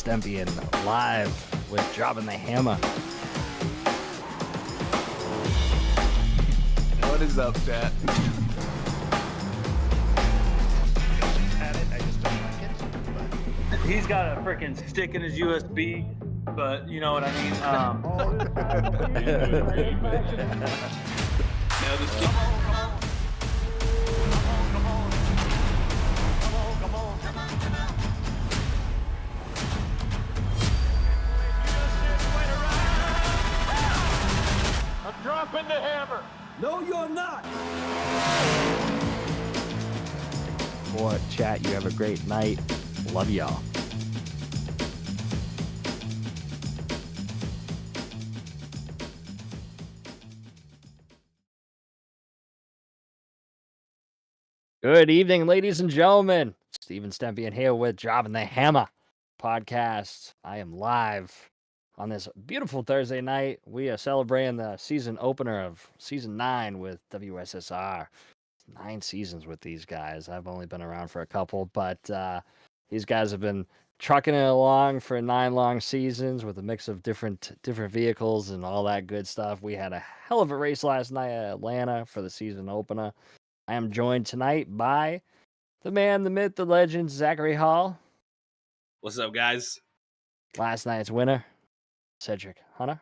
Stempian live with Droppin The Hammah. What is up, chat? I just don't like it. But He's got a freaking stick in his USB, but you know what I mean. Now this I'm dropping the hammer. No, you're not. What chat? You have a great night. Love y'all. Good evening, ladies and gentlemen. Steven Stempian here with Droppin The Hammah podcast. I am live on this beautiful Thursday night. We are celebrating the season opener of season 9 with WSSR. 9 seasons with these guys. I've only been around for a couple, but these guys have been trucking it along for 9 long seasons with a mix of different vehicles and all that good stuff. We had a hell of a race last night at Atlanta for the season opener. I am joined tonight by the man, the myth, the legend, Zachary Hall. What's up, guys? Last night's winner, Cedric Hunter.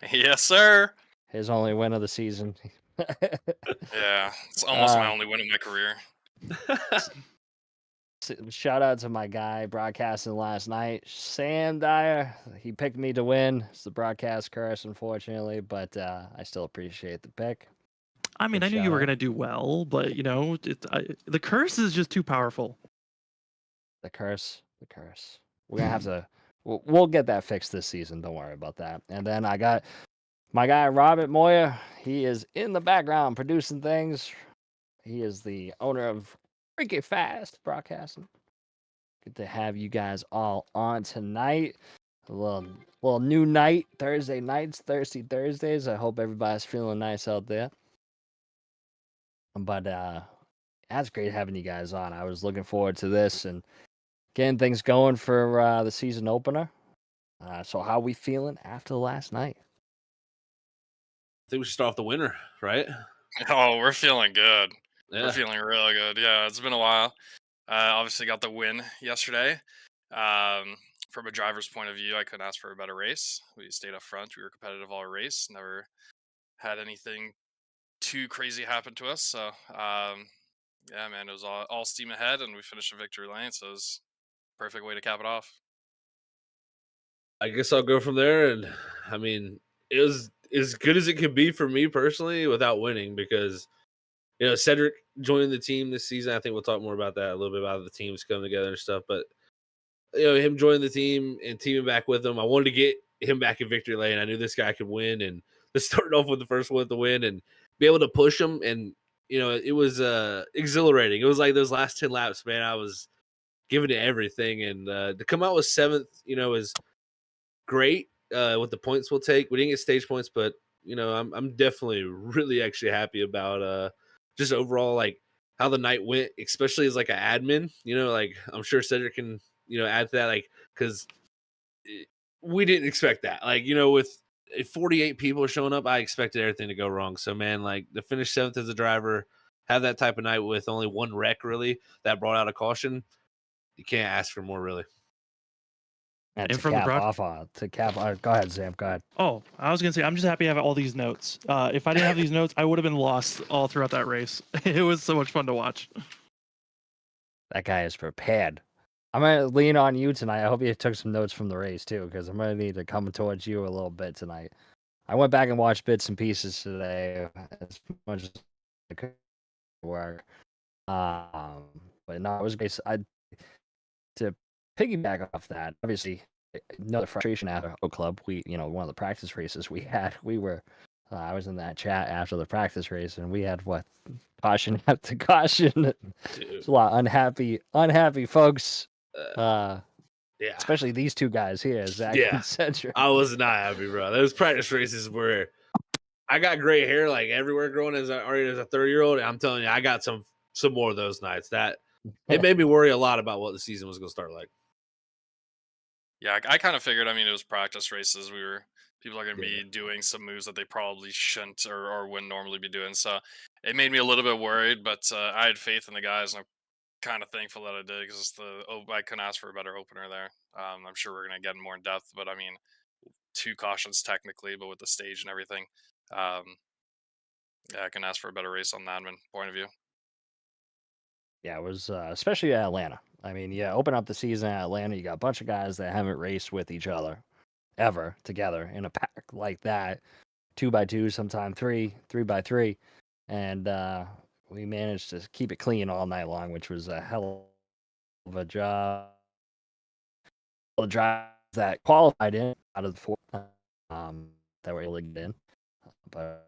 Yes, sir. His only win of the season. Yeah, it's almost my only win of my career. Shout out to my guy broadcasting last night, Sam Dyer. He picked me to win. It's the broadcast curse, unfortunately, but I still appreciate the pick. I mean, Good I knew you were shout-out. going to do well, but, you know, the curse is just too powerful. The curse. We're going to have to, we'll get that fixed this season. Don't worry about that. And then I got my guy, Robert Moyer. He is in the background producing things. He is the owner of Freaky Fast Broadcasting. Good to have you guys all on tonight. A little new night, Thursday nights, Thirsty Thursdays. I hope everybody's feeling nice out there. But that's great having you guys on. I was looking forward to this and getting things going for the season opener. So how we feeling after last night? I think we should start off the winner, right? Oh, we're feeling good. Yeah. We're feeling really good. Yeah, it's been a while. Obviously got the win yesterday. From a driver's point of view, I couldn't ask for a better race. We stayed up front. We were competitive all race. Never had anything too crazy happen to us. So, yeah, man, it was all steam ahead, and we finished in victory lane. So it was a perfect way to cap it off. I guess I'll go from there. And I mean, it was as good as it could be for me personally without winning because, you know, Cedric joined the team this season. I think we'll talk more about that, a little bit about the teams coming together and stuff. But, you know, him joining the team and teaming back with him, I wanted to get him back in victory lane. I knew this guy could win. And to start off with the first one to win and be able to push him. And, you know, it was exhilarating. It was like those last 10 laps, man, I was giving it everything. And to come out with 7th, you know, is great with the points we'll take. We didn't get stage points, but, you know, I'm definitely really actually happy about just overall, like, how the night went, especially as, like, an admin. You know, like, I'm sure Cedric can, you know, add to that, like, because we didn't expect that. Like, you know, with 48 people showing up, I expected everything to go wrong. So, man, like, to finish 7th as a driver, have that type of night with only one wreck, really, that brought out a caution, you can't ask for more, really. And And to from the cap, go ahead, Sam. Go ahead. Oh, I was going to say, I'm just happy I have all these notes. If I didn't have these notes, I would have been lost all throughout that race. It was so much fun to watch. That guy is prepared. I'm gonna lean on you tonight. I hope you took some notes from the race too, because I'm gonna need to come towards you a little bit tonight. I went back and watched bits and pieces today as much as I could work. But no, it was great. To piggyback off that, obviously, another frustration at our club. We, you know, one of the practice races we had, I was in that chat after the practice race, and we had caution after caution. There's a lot of unhappy folks. Yeah. Especially these two guys here, Zach Yeah. and Cedric. I was not happy, bro. Those practice races where I got gray hair like everywhere growing already as a 30-year-old. And I'm telling you, I got some more of those nights. That it made me worry a lot about what the season was going to start like. Yeah, I kind of figured. I mean, it was practice races. People are going to Yeah. be doing some moves that they probably shouldn't or wouldn't normally be doing. So it made me a little bit worried, but I had faith in the guys, and I'm kind of thankful that I did because I couldn't ask for a better opener there. I'm sure we're going to get more in depth, but I mean, 2 cautions technically, but with the stage and everything, um, yeah, I can ask for a better race on the admin point of view. Yeah, it was especially at Atlanta. I mean, yeah, open up the season at Atlanta. You got a bunch of guys that haven't raced with each other ever together in a pack like that, 2x2, sometime three by three, and we managed to keep it clean all night long, which was a hell of a job. The drives that qualified in out of the four that were able to get in. But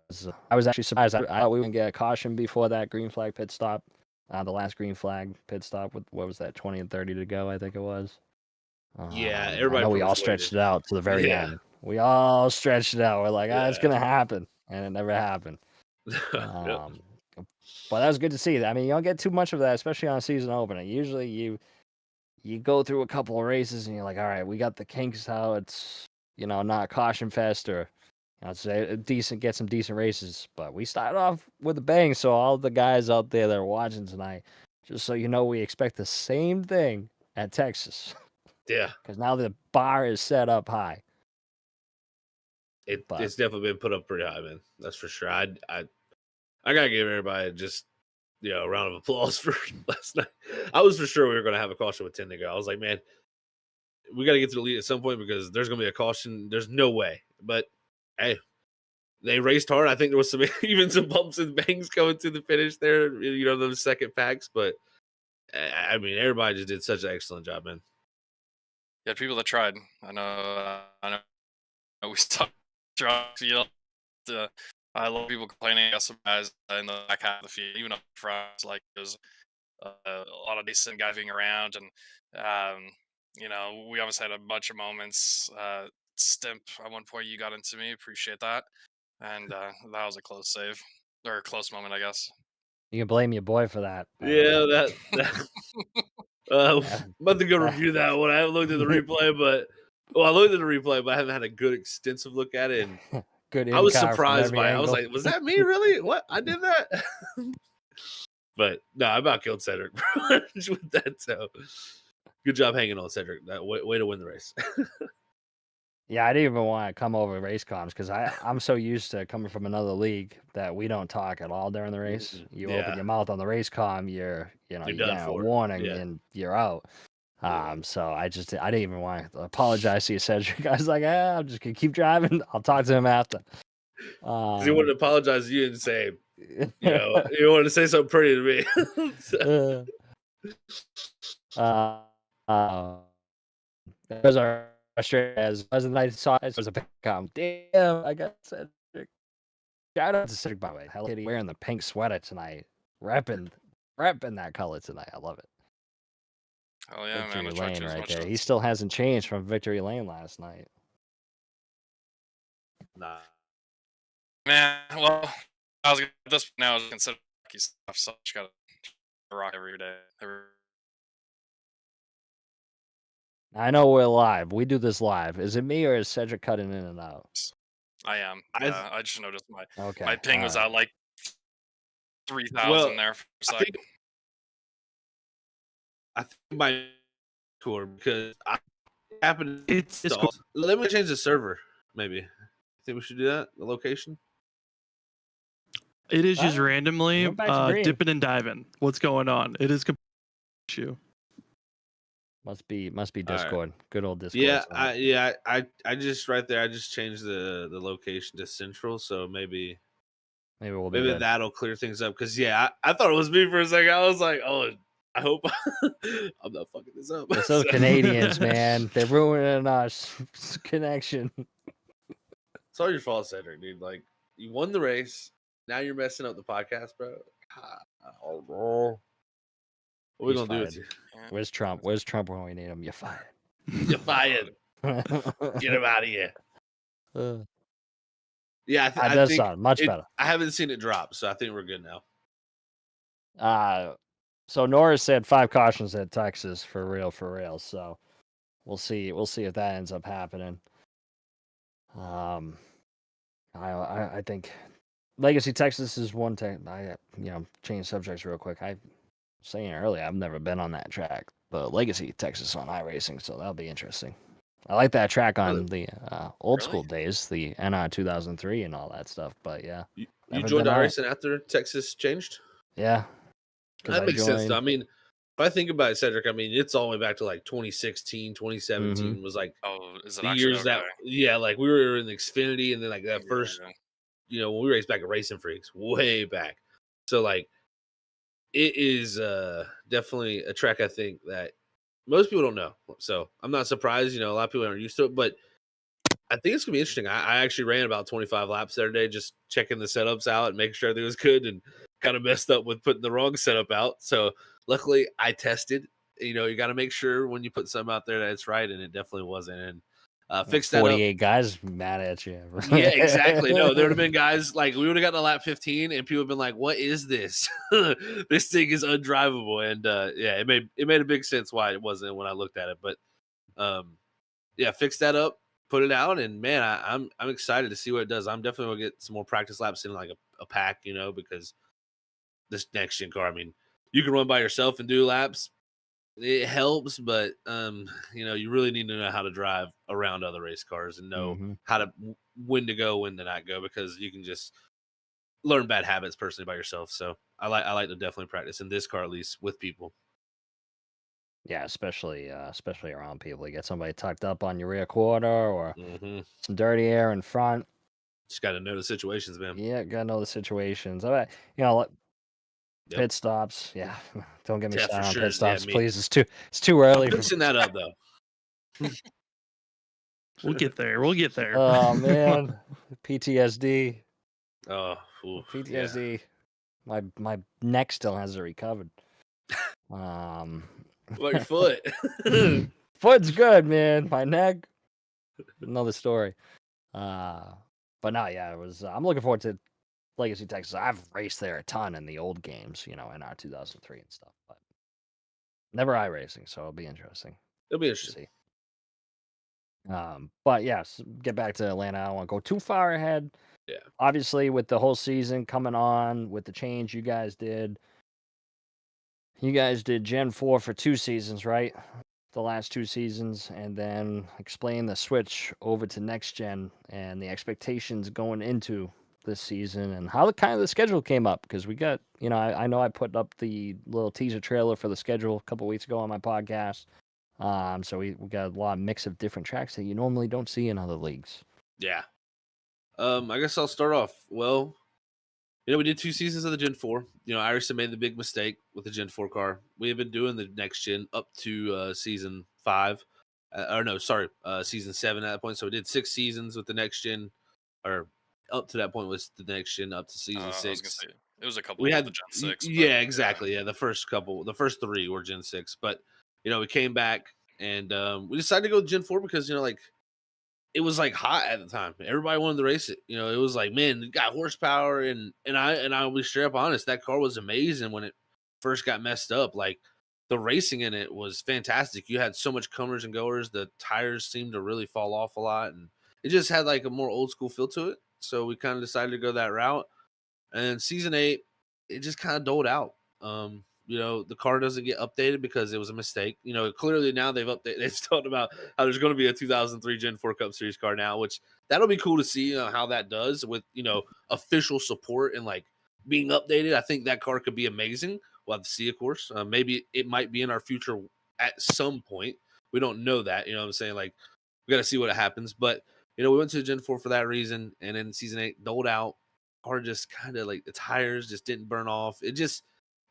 I was actually surprised. I thought we would get a caution before that green flag pit stop. The last green flag pit stop with what was that, 20 and 30 to go, I think it was. Yeah, I everybody know we pretty all much stretched waited. it out to the very Yeah. end. We all stretched it out. We're like, it's Yeah. gonna happen, and it never happened. Yep. Um, but that was good to see. I mean, you don't get too much of that, especially on a season opener. Usually, you go through a couple of races and you're like, all right, we got the kinks out. It's not a caution fest, or I'd say get some decent races. But we started off with a bang. So all the guys out there that are watching tonight, just so you know, we expect the same thing at Texas Yeah. because now the bar is set up high. But It's definitely been put up pretty high, man. That's for sure. I gotta give everybody just a round of applause for last night. I was for sure we were gonna have a caution with 10 to go. I was like, man, we gotta get to the lead at some point because there's gonna be a caution. There's no way. But hey, they raced hard. I think there was some even some bumps and bangs going to the finish there, those second packs. But I mean, everybody just did such an excellent job, man. Yeah, people that tried. I know. We saw drop field. I love people complaining about some guys in the back half of the field, even up front. Like there's a lot of decent guys being around, and we obviously had a bunch of moments. Stimp, at one point you got into me. Appreciate that, and that was a close save or a close moment, I guess. you can blame your boy for that. Yeah, that I'm about to go review that one. I haven't looked at the replay, but I looked at the replay, but I haven't had a good extensive look at it. And Good. I was in-car from surprised every by it. I was angle. like, was that me really? What? I did that? But no, I about killed Cedric with that. So good job hanging on, Cedric. That way to win the race. Yeah, I didn't even want to come over race comms because I'm so used to coming from another league that we don't talk at all during the race. You open your mouth on the race comm, you You're get done a for. warning Yeah. and you're out. Yeah. So I didn't even want to apologize to you, Cedric. I was like, I'm just gonna keep driving. I'll talk to him after. Because he wanted to apologize to you and say, you wanted to say something pretty to me. That was our frustrating as I saw it was a pick com. Damn, I got Cedric. Shout out to Cedric, by the way. Hello Kitty wearing the pink sweater tonight. Repping that color tonight. I love it. Oh yeah, Victory man! I tried Lane to as right much there. as He still hasn't changed from Victory Lane last night. Nah. man. Well, I was at this now. I was considering stuff, so I just gotta rock every day. I know we're live. We do this live. Is it me or is Cedric cutting in and out? I am. Yeah, I just noticed my ping was at like 3,000 there for a second. I think my tour because I happened. It's cool. Let me change the server. Maybe. Think we should do that? The location. It is just randomly back to green. dipping and diving. What's going on? It is issue. Must be Discord. Good old Discord. Yeah, I just right there. I just changed the location to Central, so maybe we'll be good. that'll clear things up. Because I thought it was me for a second. I was like, oh, I hope I'm not fucking this up. It's those Canadians, man. They're ruining our connection. It's all your fault, Cedric, dude. Like you won the race. Now you're messing up the podcast, bro. What are we gonna do with you? Where's Trump? Where's Trump when we need him? You're fired. You're fired. Get him out of here. Yeah, I think sound much better. I haven't seen it drop, so I think we're good now. So Norris said 5 cautions at Texas for real. So we'll see. We'll see if that ends up happening. I think Legacy Texas is one thing. Change subjects real quick. I was saying earlier, I've never been on that track, but Legacy Texas on iRacing, so that'll be interesting. I like that track on the old school days, the NR 2003 and all that stuff. But yeah, You never joined been on it. iRacing after Texas changed? Yeah, because That I makes sense, though. I joined. mean, if I think about it, Cedric, I mean, it's all the way back to like 2016, 2017 was like Oh, is it the actually years okay? like we were in the Xfinity and then like that Yeah, first, yeah. when we raced back at Racing Freaks, way back. So like it is definitely a track I think that most people don't know. So I'm not surprised, a lot of people aren't used to it, but I think it's gonna be interesting. I actually ran about 25 laps the other day, just checking the setups out and making sure everything was good, and kind of messed up with putting the wrong setup out. So luckily I tested. You got to make sure when you put something out there that it's right, and it definitely wasn't. And fixed that up. 48 guys mad at you. Yeah, exactly. No, there would have been guys like we would have gotten to lap 15, and people have been like, "What is this? This thing is undrivable." And yeah, it made a big sense why it wasn't when I looked at it. But yeah, fix that up, put it out, and man, I'm excited to see what it does. I'm definitely gonna get some more practice laps in like a pack, because this next gen car. I mean, you can run by yourself and do laps. It helps, but you really need to know how to drive around other race cars and know how to when to go, when to not go, because you can just learn bad habits personally by yourself. So I like to definitely practice in this car at least with people. Yeah, especially around people. You get somebody tucked up on your rear quarter or some dirty air in front. Just got to know the situations, man. Yeah, gotta know the situations. All right, pit stops. Yeah, don't get me started on sure. pit stops, Yeah, please. It's too early. I'm fixing that up though. We'll get there. We'll get there. Oh man, PTSD. Oh, oof, PTSD. Yeah. My neck still hasn't recovered. What about your foot? Foot's good, man. My neck, another story. But no, yeah, it was. I'm looking forward to Legacy Texas. I've raced there a ton in the old games, NR 2003 and stuff, but never iRacing, so it'll be interesting. It'll be interesting. But yes, get back to Atlanta. I don't want to go too far ahead. Yeah. Obviously, with the whole season coming on, with the change you guys did Gen 4 for 2 seasons, right? The last 2 seasons, and then explain the switch over to next gen and the expectations going into this season and how the schedule came up, because we got, I know I put up the little teaser trailer for the schedule a couple weeks ago on my podcast. So we got a lot of mix of different tracks that you normally don't see in other leagues. Yeah. I guess I'll start off. Well, we did 2 seasons of the Gen 4. Iverson made the big mistake with the Gen 4 car. We have been doing the next gen up to season 5. Season 7 at that point. So we did 6 seasons with the next gen, or up to that point was the next gen up to season 6. I was gonna say, it was a couple We with had the Gen 6. Yeah, exactly. Yeah, the first 3 were Gen 6. But, we came back and we decided to go with Gen 4 because, it was like hot at the time. Everybody wanted to race it. It was like, man, it got horsepower, and I'll be straight up honest, that car was amazing when it first got messed up. Like, the racing in it was fantastic. You had so much comers and goers. The tires seemed to really fall off a lot, and it just had like a more old school feel to it. So we kind of decided to go that route. And season 8, it just kind of doled out. The car doesn't get updated because it was a mistake. Clearly now they've updated. They've talked about how there's going to be a 2003 Gen 4 Cup Series car now, which that'll be cool to see how that does with, official support and like being updated. I think that car could be amazing. We'll have to see, of course. Maybe it might be in our future at some point. We don't know that. You know what I'm saying? Like, we got to see what happens. But, we went to Gen 4 for that reason. And then season 8 doled out. Car just kind of like the tires just didn't burn off.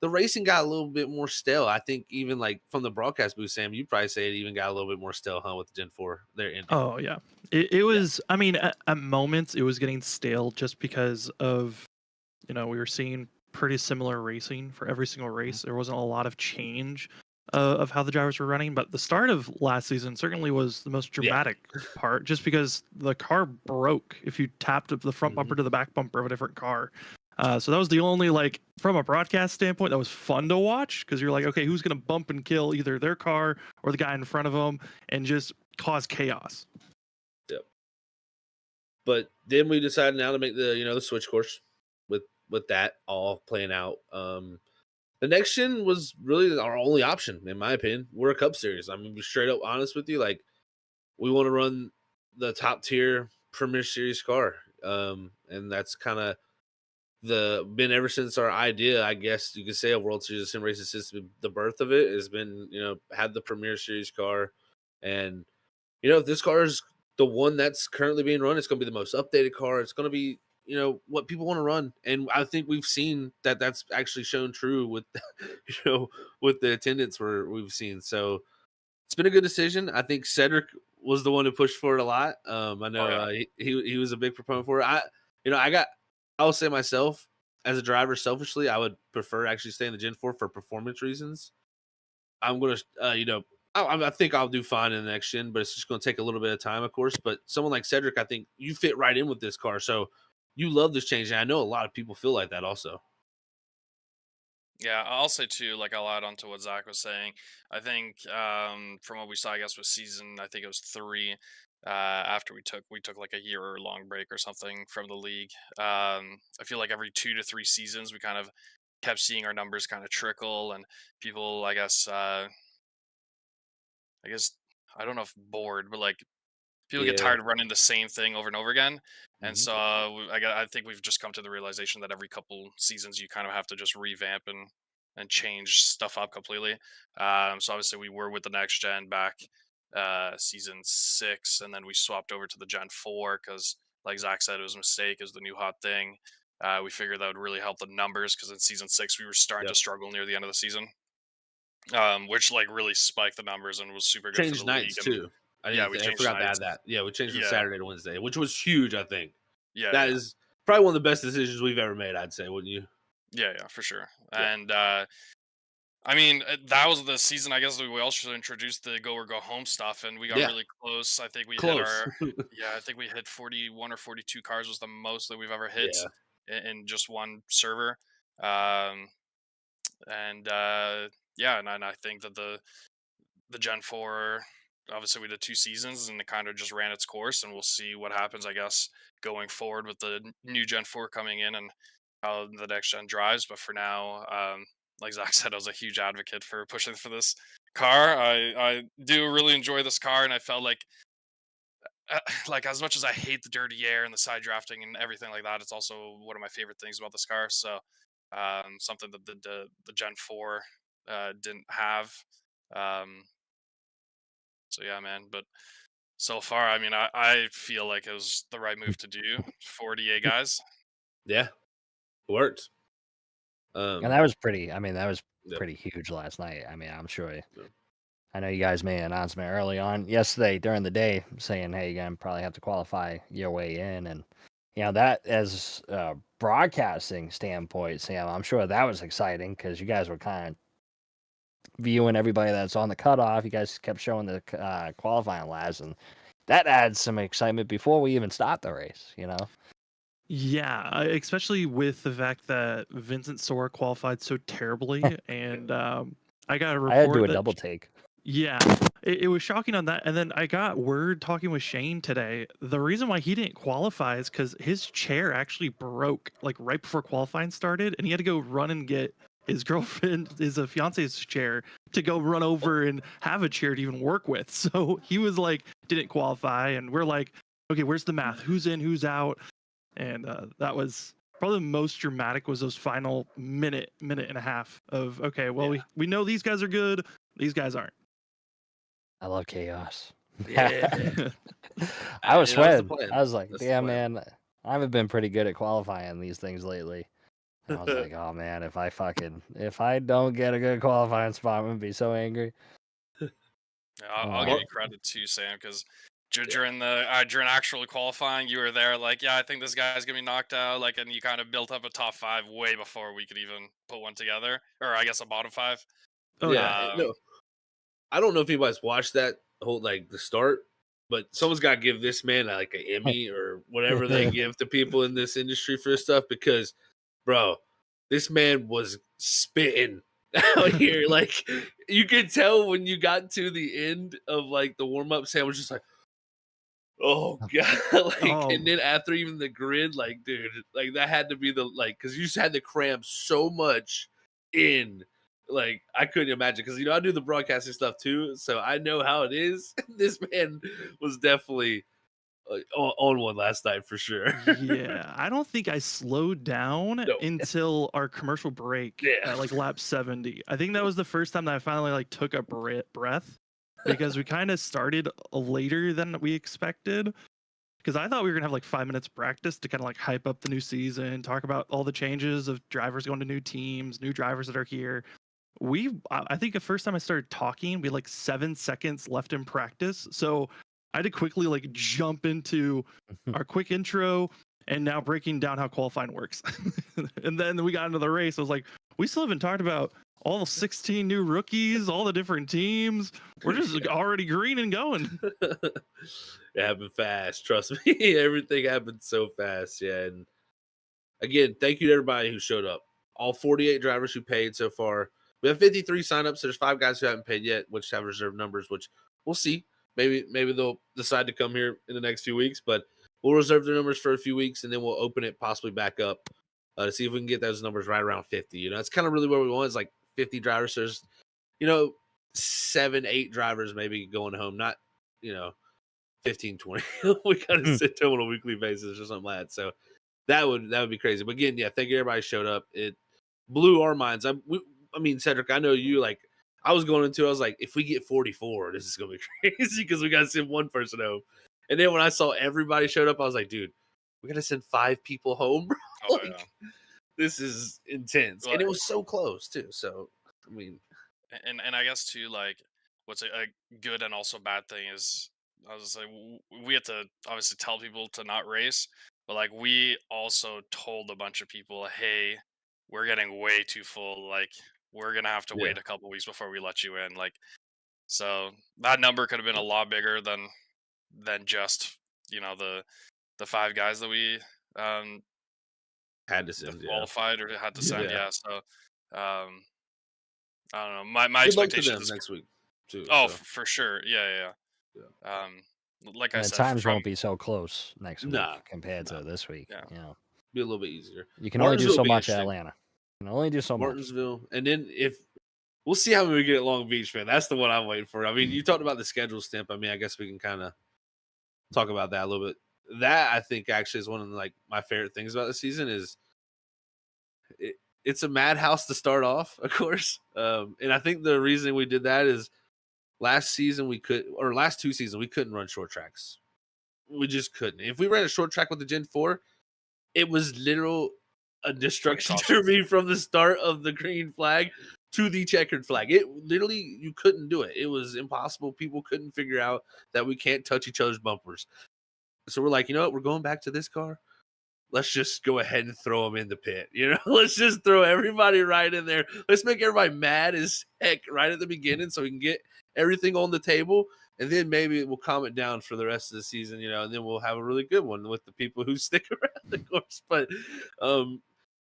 The racing got a little bit more stale. I think even like from the broadcast booth, Sam, you'd probably say it even got a little bit more stale, with the Gen 4 there. Oh, yeah. It was, I mean, at moments it was getting stale just because of, we were seeing pretty similar racing for every single race. There wasn't a lot of change of how the drivers were running, but the start of last season certainly was the most dramatic part, just because the car broke if you tapped the front bumper to the back bumper of a different car. So that was the only, like, from a broadcast standpoint, that was fun to watch because you're like, okay, who's going to bump and kill either their car or the guy in front of them and just cause chaos. Yep. But then we decided now to make the switch course with that all playing out. The next gen was really our only option, in my opinion. We're a Cup Series. I'm gonna be straight up honest with you. Like, we want to run the top tier Premier Series car, and that's kind of been ever since our idea, I guess you could say, a World Series of Sim Racing system. The birth of it has been, had the Premier Series car, and if this car is the one that's currently being run, it's going to be the most updated car. It's going to be, what people want to run. And I think we've seen that that's actually shown true with, with the attendance we've seen. So it's been a good decision. I think Cedric was the one who pushed for it a lot. I know he was a big proponent for it. I'll say myself as a driver, selfishly, I would prefer actually staying in the Gen 4 for performance reasons. I'm going to, I think I'll do fine in the next gen, but it's just going to take a little bit of time, of course. But someone like Cedric, I think you fit right in with this car. So you love this change. And I know a lot of people feel like that also. Yeah, I'll say too, like I'll add on to what Zach was saying. I think from what we saw, I guess with season, I think it was 3. After we took like a year long break or something from the league. I feel like every 2 to 3 seasons, we kind of kept seeing our numbers kind of trickle, and people, I guess I don't know if bored, but like people get Yeah. tired of running the same thing over and over again. And Mhm. so I think we've just come to the realization that every couple seasons you kind of have to just revamp and change stuff up completely. So obviously we were with the next gen back season 6, and then we swapped over to the Gen 4 because, like Zach said, it was a mistake. It was the new hot thing. We figured that would really help the numbers because in season 6 we were starting to Yep. struggle near the end of the season, which like really spiked the numbers and was super good for the Changed league. nights And too. yeah, we I changed forgot to nights. add that. Yeah, we changed from Yeah, Saturday to Wednesday, which was huge, I think. yeah, That yeah. is probably one of the best decisions we've ever made, I'd say, wouldn't you? Yeah, yeah, for sure. Yeah. And I mean, that was the season. I guess we also introduced the go or go home stuff, and we got Yeah. really close. I think we hit Close. our yeah. I think we hit 41 or 42 cars was the most that we've ever hit Yeah. in just one server. Um, and yeah, and I think that the Gen 4, obviously we did 2 seasons and it kind of just ran its course, and we'll see what happens, I guess, going forward with the new Gen 4 coming in and how the next gen drives. But for now, like Zach said, I was a huge advocate for pushing for this car. I do really enjoy this car, and I felt like as much as I hate the dirty air and the side drafting and everything like that, it's also one of my favorite things about this car. So something that the Gen 4 didn't have. Um, so yeah, man. But so far, I mean, I feel like it was the right move to do for DA guys. Yeah. Worked. And that was pretty. I mean, that was Yep. pretty huge last night. I mean, I'm sure. Yep. I know you guys made an announcement early on yesterday during the day saying, "Hey, you're gonna probably have to qualify your way in," and that as a broadcasting standpoint, Sam, I'm sure that was exciting because you guys were kind of viewing everybody that's on the cutoff. You guys kept showing the qualifying laps, and that adds some excitement before we even start the race. Yeah, especially with the fact that Vincent Sora qualified so terribly, and I got a I had to do report a that double take. yeah, it was shocking on that. And then I got word talking with Shane today. The reason why he didn't qualify is because his chair actually broke like right before qualifying started, and he had to go run and get his girlfriend, his fiance's chair to go run over and have a chair to even work with. So he was like, didn't qualify, and we're like, okay, where's the math? Who's in? Who's out? And that was probably the most dramatic. Was those final minute and a half of okay, well we know these guys are good, these guys aren't. I love chaos. Yeah. I was That was the sweating. plan. I was like, That's the damn, plan. man, I haven't been pretty good at qualifying these things lately. And I was like, oh man, if I don't get a good qualifying spot, I'm gonna be so angry. Yeah, Oh, I'll my give God. you credit too, Sam, because during actual qualifying, you were there. Like, yeah, I think this guy's gonna be knocked out. Like, and you kind of built up a top 5 way before we could even put one together, or I guess a bottom 5. Oh Yeah. No, I don't know if anybody's watched that whole the start, but someone's got to give this man like an Emmy or whatever they give to people in this industry for this stuff, because bro, this man was spitting out here. Like, you could tell when you got to the end of like the warm up, Sam was just like, oh god, like, and then after even the grid, like, dude, like that had to be the because you just had to cram so much in. Like, I couldn't imagine because I do the broadcasting stuff too, so I know how it is. This man was definitely on one last night for sure. Yeah, I don't think I slowed down until our commercial break at like lap 70. I think that was the first time that I finally like took a breath because we kind of started later than we expected. Because I thought we were gonna have like 5 minutes practice to kind of like hype up the new season, talk about all the changes of drivers going to new teams, new drivers that are here. I think the first time I started talking, we had like 7 seconds left in practice. So I had to quickly like jump into our quick intro and now breaking down how qualifying works. And then we got into the race. I was like, we still haven't talked about all 16 new rookies, all the different teams. We're just like, already green and going. It happened fast. Trust me. Everything happened so fast. Yeah. And again, thank you to everybody who showed up. All 48 drivers who paid so far. We have 53 signups. There's 5 guys who haven't paid yet, which have reserved numbers, which we'll see. Maybe they'll decide to come here in the next few weeks, but we'll reserve their numbers for a few weeks and then we'll open it possibly back up to see if we can get those numbers right around 50. It's kind of really what we want is like 50 drivers. So there's, 7, 8 drivers maybe going home, not, 15, 20. We got to sit down on a weekly basis or something like that. So that would be crazy. But again, yeah, thank you everybody showed up. It blew our minds. I mean, Cedric, I know you I was going into. I was like, if we get 44, this is gonna be crazy because we got to send one person home. And then when I saw everybody showed up, I was like, dude, we got to send 5 people home, bro. Oh, yeah. This is intense, and it was so close too. So I mean, and I guess too, like, what's a good and also bad thing is, I was just like, we have to obviously tell people to not race, but like we also told a bunch of people, hey, we're getting way too full. Like, we're gonna have to wait a couple weeks before we let you in. Like, so that number could have been a lot bigger than just the 5 guys that we had to send qualified or had to send. Yeah. So I don't know. My good luck to expectation them is next week too. Oh, so. for sure. Yeah. Like I And said, times won't be so close next week Nah, compared to this week. Yeah. Be a little bit easier. You can only do so Martinsville will be much at interesting. Atlanta. You can only do so much. Martinsville, and then if we'll see how we get at Long Beach, man. That's the one I'm waiting for. I mean, you talked about the schedule stamp. I mean, I guess we can kind of talk about that a little bit. That I think actually is one of my favorite things about the season is it's a madhouse to start off, of course. And I think the reason we did that is last 2 seasons we couldn't run short tracks. We just couldn't. If we ran a short track with the Gen 4, it was literal a destruction derby from the start of the green flag to the checkered flag. It literally, you couldn't do it. It was impossible. People couldn't figure out that we can't touch each other's bumpers. So we're like, you know what? We're going back to this car. Let's just go ahead and throw them in the pit. Let's just throw everybody right in there. Let's make everybody mad as heck right at the beginning so we can get everything on the table. And then maybe we'll calm it down for the rest of the season, and then we'll have a really good one with the people who stick around, of course. But,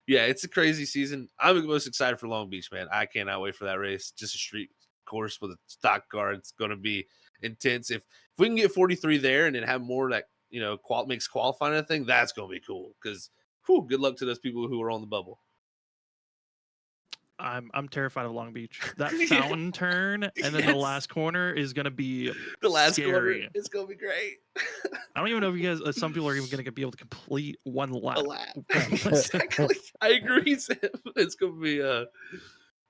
yeah, it's a crazy season. I'm the most excited for Long Beach, man. I cannot wait for that race. Just a street course with a stock car. It's going to be intense. If we can get 43 there and then have more that, makes qualifying a thing, that's going to be cool. Because, good luck to those people who are on the bubble. I'm terrified of Long Beach. That fountain turn and then the last corner is gonna be the last scary. corner. It's gonna be great. I don't even know if you guys. Some people are even gonna be able to complete one lap. A lap. Exactly. I agree, Sam. It's gonna be.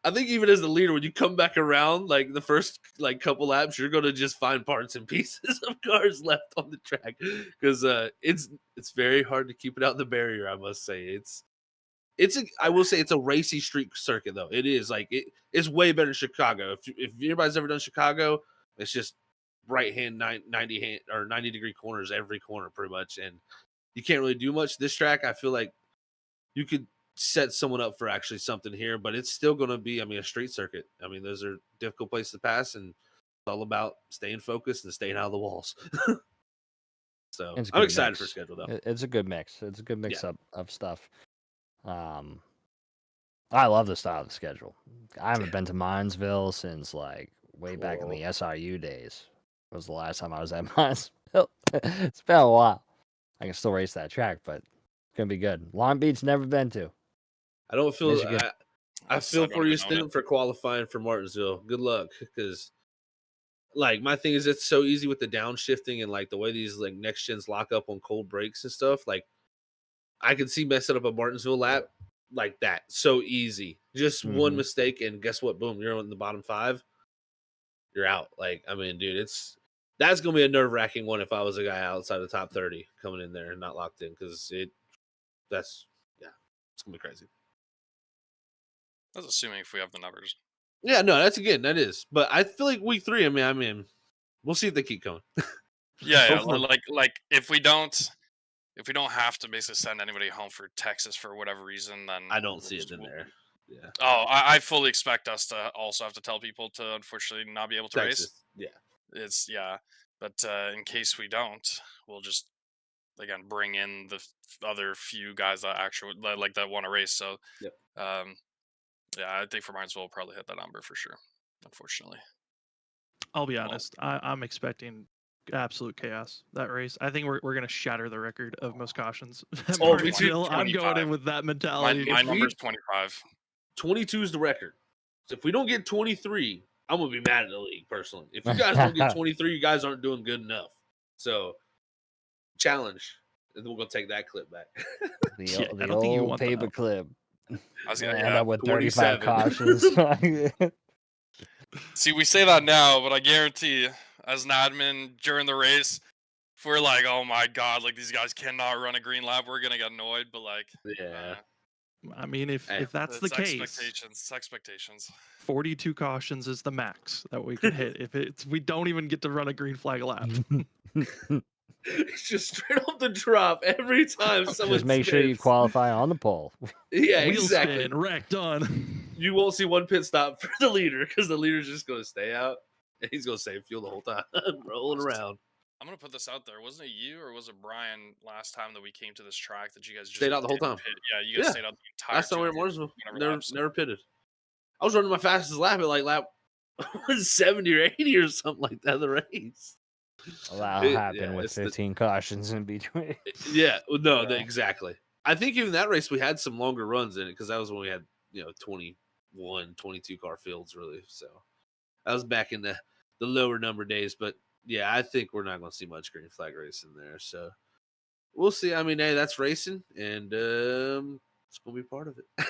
I think even as the leader, when you come back around, like the first couple laps, you're gonna just find parts and pieces of cars left on the track because it's very hard to keep it out the barrier. I must say I will say it's a racy street circuit though. It is it's way better than Chicago. If anybody's ever done Chicago, it's just right hand 90 degree corners every corner pretty much, and you can't really do much. This track, I feel like you could set someone up for actually something here, but it's still going to be, a street circuit. Those are difficult places to pass, and it's all about staying focused and staying out of the walls. So I'm excited for schedule though. It's a good mix. It's a good mix of stuff. I love the style of the schedule. I haven't been to Minesville since like way back in the SRU days. Was the last time I was at Minesville. It's been a while. I can still race that track, but it's gonna be good. Long Beach, never been to. I don't feel. Michigan. I feel don't for you, even own Stim, it. for qualifying for Martinsville. Good luck, because like my thing is, it's so easy with the downshifting and like the way these like next gens lock up on cold brakes and stuff. Like I could see messing up a Martinsville lap like that so easy. Just one Mhm. mistake, and guess what? Boom, you're in the bottom 5. You're out. Like I mean, dude, that's gonna be a nerve wracking one if I was a guy outside the top 30 coming in there and not locked in, because it's gonna be crazy. That's assuming if we have the numbers. Yeah, no, that is. But I feel like week 3, I mean, we'll see if they keep going. Yeah, Hopefully- like if we don't have to basically send anybody home for Texas for whatever reason, then I don't we'll see it just- in we'll- there. Yeah, I fully expect us to also have to tell people to unfortunately not be able to race. Texas. Yeah, But in case we don't, we'll just again bring in the other few guys that actually like that want to race. So, Yep. yeah, I think for Minesville we'll probably hit that number for sure. Unfortunately, I'll be honest. I'm expecting absolute chaos that race. I think we're gonna shatter the record of most cautions. at Oh, me too. Martinsville. I'm going 25. in with that mentality. my If we- number's 25. 22 is the record. So if we don't get 23, I'm gonna be mad at the league personally. If you guys don't get 23, you guys aren't doing good enough. So challenge, and then we're gonna take that clip back. The, Yeah, I the don't think you old want paper that. clip. I was Gonna gonna, end yeah. up with 35 27. cautions. See, we say that now, but I guarantee, as an admin during the race, if we're like, oh my god, like these guys cannot run a green lap, we're gonna get annoyed. But like, Yeah. I mean, if Hey, that's the it's case, expectations. It's expectations. 42 cautions is the max that we can hit. If we don't even get to run a green flag lap. It's just straight off the drop every time someone Just make sure you spins. qualify on the pole. Yeah, Wheel exactly. spin, wreck, done. You won't see one pit stop for the leader because the leader's just going to stay out and he's going to save fuel the whole time, rolling around. I'm gonna put this out there. Wasn't it you or was it Brian last time that we came to this track that you guys just Stayed out the whole didn't time. pit? Yeah, you guys Yeah. stayed out the entire. Last time we were in 200 Mooresville, whatever laps. never pitted. I was running my fastest lap at like lap 70 or 80 or something like that of the race. Well, that'll It- happen yeah, with it's the- 15 cautions in between. Yeah, well, no, Yeah. exactly. I think even that race we had some longer runs in it because that was when we had 21, 22 car fields really. So that was back in the lower number days. But yeah, I think we're not going to see much green flag racing there. So we'll see. I mean, hey, that's racing, and it's going to be part of it.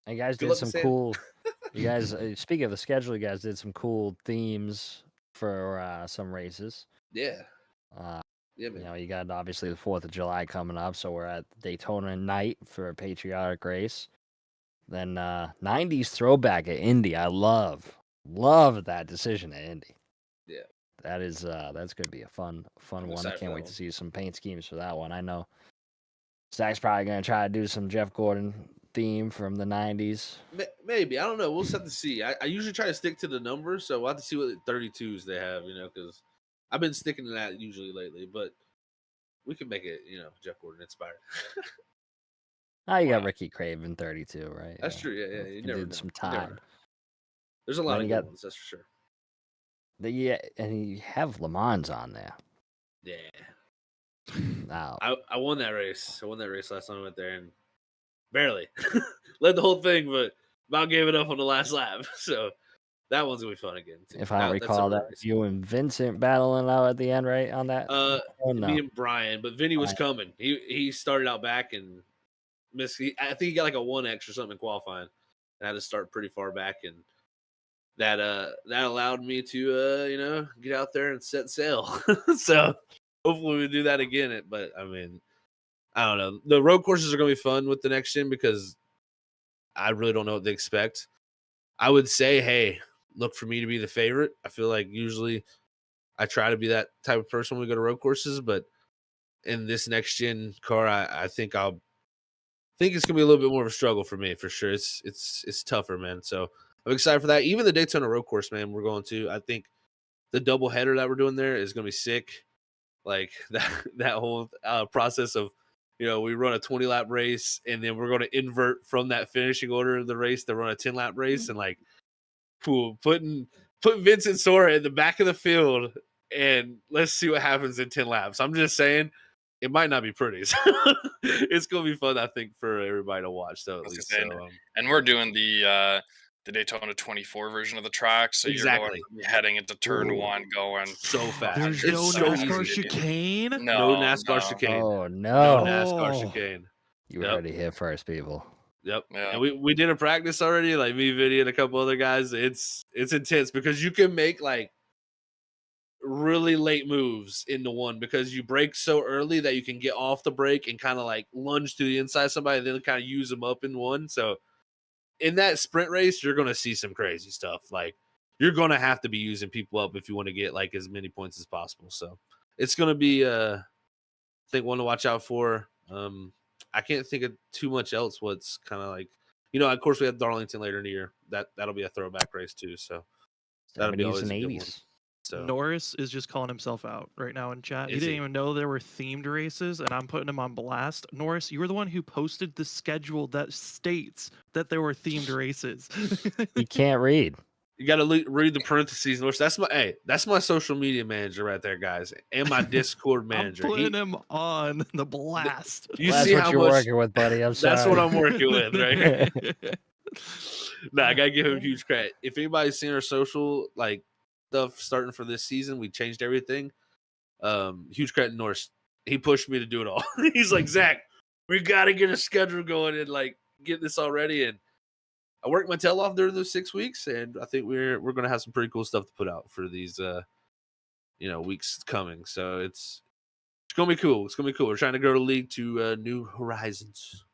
You guys Good did luck some to Sam. cool. You guys, speaking of the schedule, you guys did some cool themes for some races. Yeah, Uh, yeah, you man. know, you got obviously the 4th of July coming up, so we're at Daytona night for a patriotic race. Then 90s throwback at Indy. I love that decision at Indy. Yeah. That is that's gonna be a fun I'm one. I excited for can't that wait one. to see some paint schemes for that one. I know Zach's probably gonna try to do some Jeff Gordon theme from the 90s. Maybe, I don't know. We'll just have to see. I usually try to stick to the numbers, so we'll have to see what 32s they have. Because I've been sticking to that usually lately. But we can make it, Jeff Gordon inspired. Oh, you got Wow. Ricky Craven 32, right? That's true. Yeah. You He never did know. some You never time. know. There's a lot Then of you good got- ones, that's for sure. Yeah, and you have Le Mans on there. Yeah. Now, I won that race. I won that race last time I went there, and barely led the whole thing, but about gave it up on the last lap. So that one's gonna be fun again. Too. if I don't That's a recall, real that race. you and Vincent battling out at the end, right? On that. Oh, no. Me and Brian, but Vinny was coming. He started out back and missed. I think he got like a 1X or something in qualifying, and had to start pretty far back, and that allowed me to get out there and set sail. So hopefully we do that again. But I mean, I don't know. The road courses are gonna be fun with the next gen because I really don't know what to expect. I would say, hey, look for me to be the favorite. I feel like usually I try to be that type of person when we go to road courses, but in this next gen car, I think it's gonna be a little bit more of a struggle for me for sure. It's tougher, man. So I'm excited for that. Even the Daytona road course, man, we're going to. I think the double header that we're doing there is gonna be sick. Like that whole process of we run a 20-lap race, and then we're going to invert from that finishing order of the race to run a 10-lap race, and like, put Vincent Sora in the back of the field, and let's see what happens in 10 laps. I'm just saying, it might not be pretty. So it's going to be fun, I think, for everybody to watch, though, at least. So, and we're doing the Daytona 24 version of the track, so exactly. you're heading into turn 1, going so fast. There's It's no so NASCAR easy. chicane. No NASCAR chicane. Oh No no! NASCAR chicane. You heard it here first, people. Yep. Yeah. And we did a practice already, like me, Vinny, and a couple other guys. It's intense because you can make like really late moves into one because you brake so early that you can get off the brake and kind of like lunge to the inside of somebody and then kind of use them up in one. So in that sprint race, you're going to see some crazy stuff. Like, you're going to have to be using people up if you want to get like as many points as possible. So it's going to be, I think, one to watch out for. I can't think of too much else. What's kind of like, of course, we have Darlington later in the year. That'll be a throwback race too. So that'll be 70s always and a good one. 80s. So Norris is just calling himself out right now in chat. He Is didn't he? even know there were themed races, and I'm putting him on blast. Norris, you were the one who posted the schedule that states that there were themed races. He can't read. you got to read the parentheses. Which that's my social media manager right there, guys, and my Discord I'm manager. putting him on the blast. You That's see what how you're much? working with, buddy. I'm sorry. That's what I'm working with, right? Nah, I gotta give him huge credit. If anybody's seen our social like stuff starting for this season, we changed everything. Huge credit to Norris. He pushed me to do it all. He's like, Zach, we gotta get a schedule going and like get this all ready. And I worked my tail off during those 6 weeks, and I think we're gonna have some pretty cool stuff to put out for these weeks coming. So it's gonna be cool. It's gonna be cool. We're trying to grow the league to new horizons.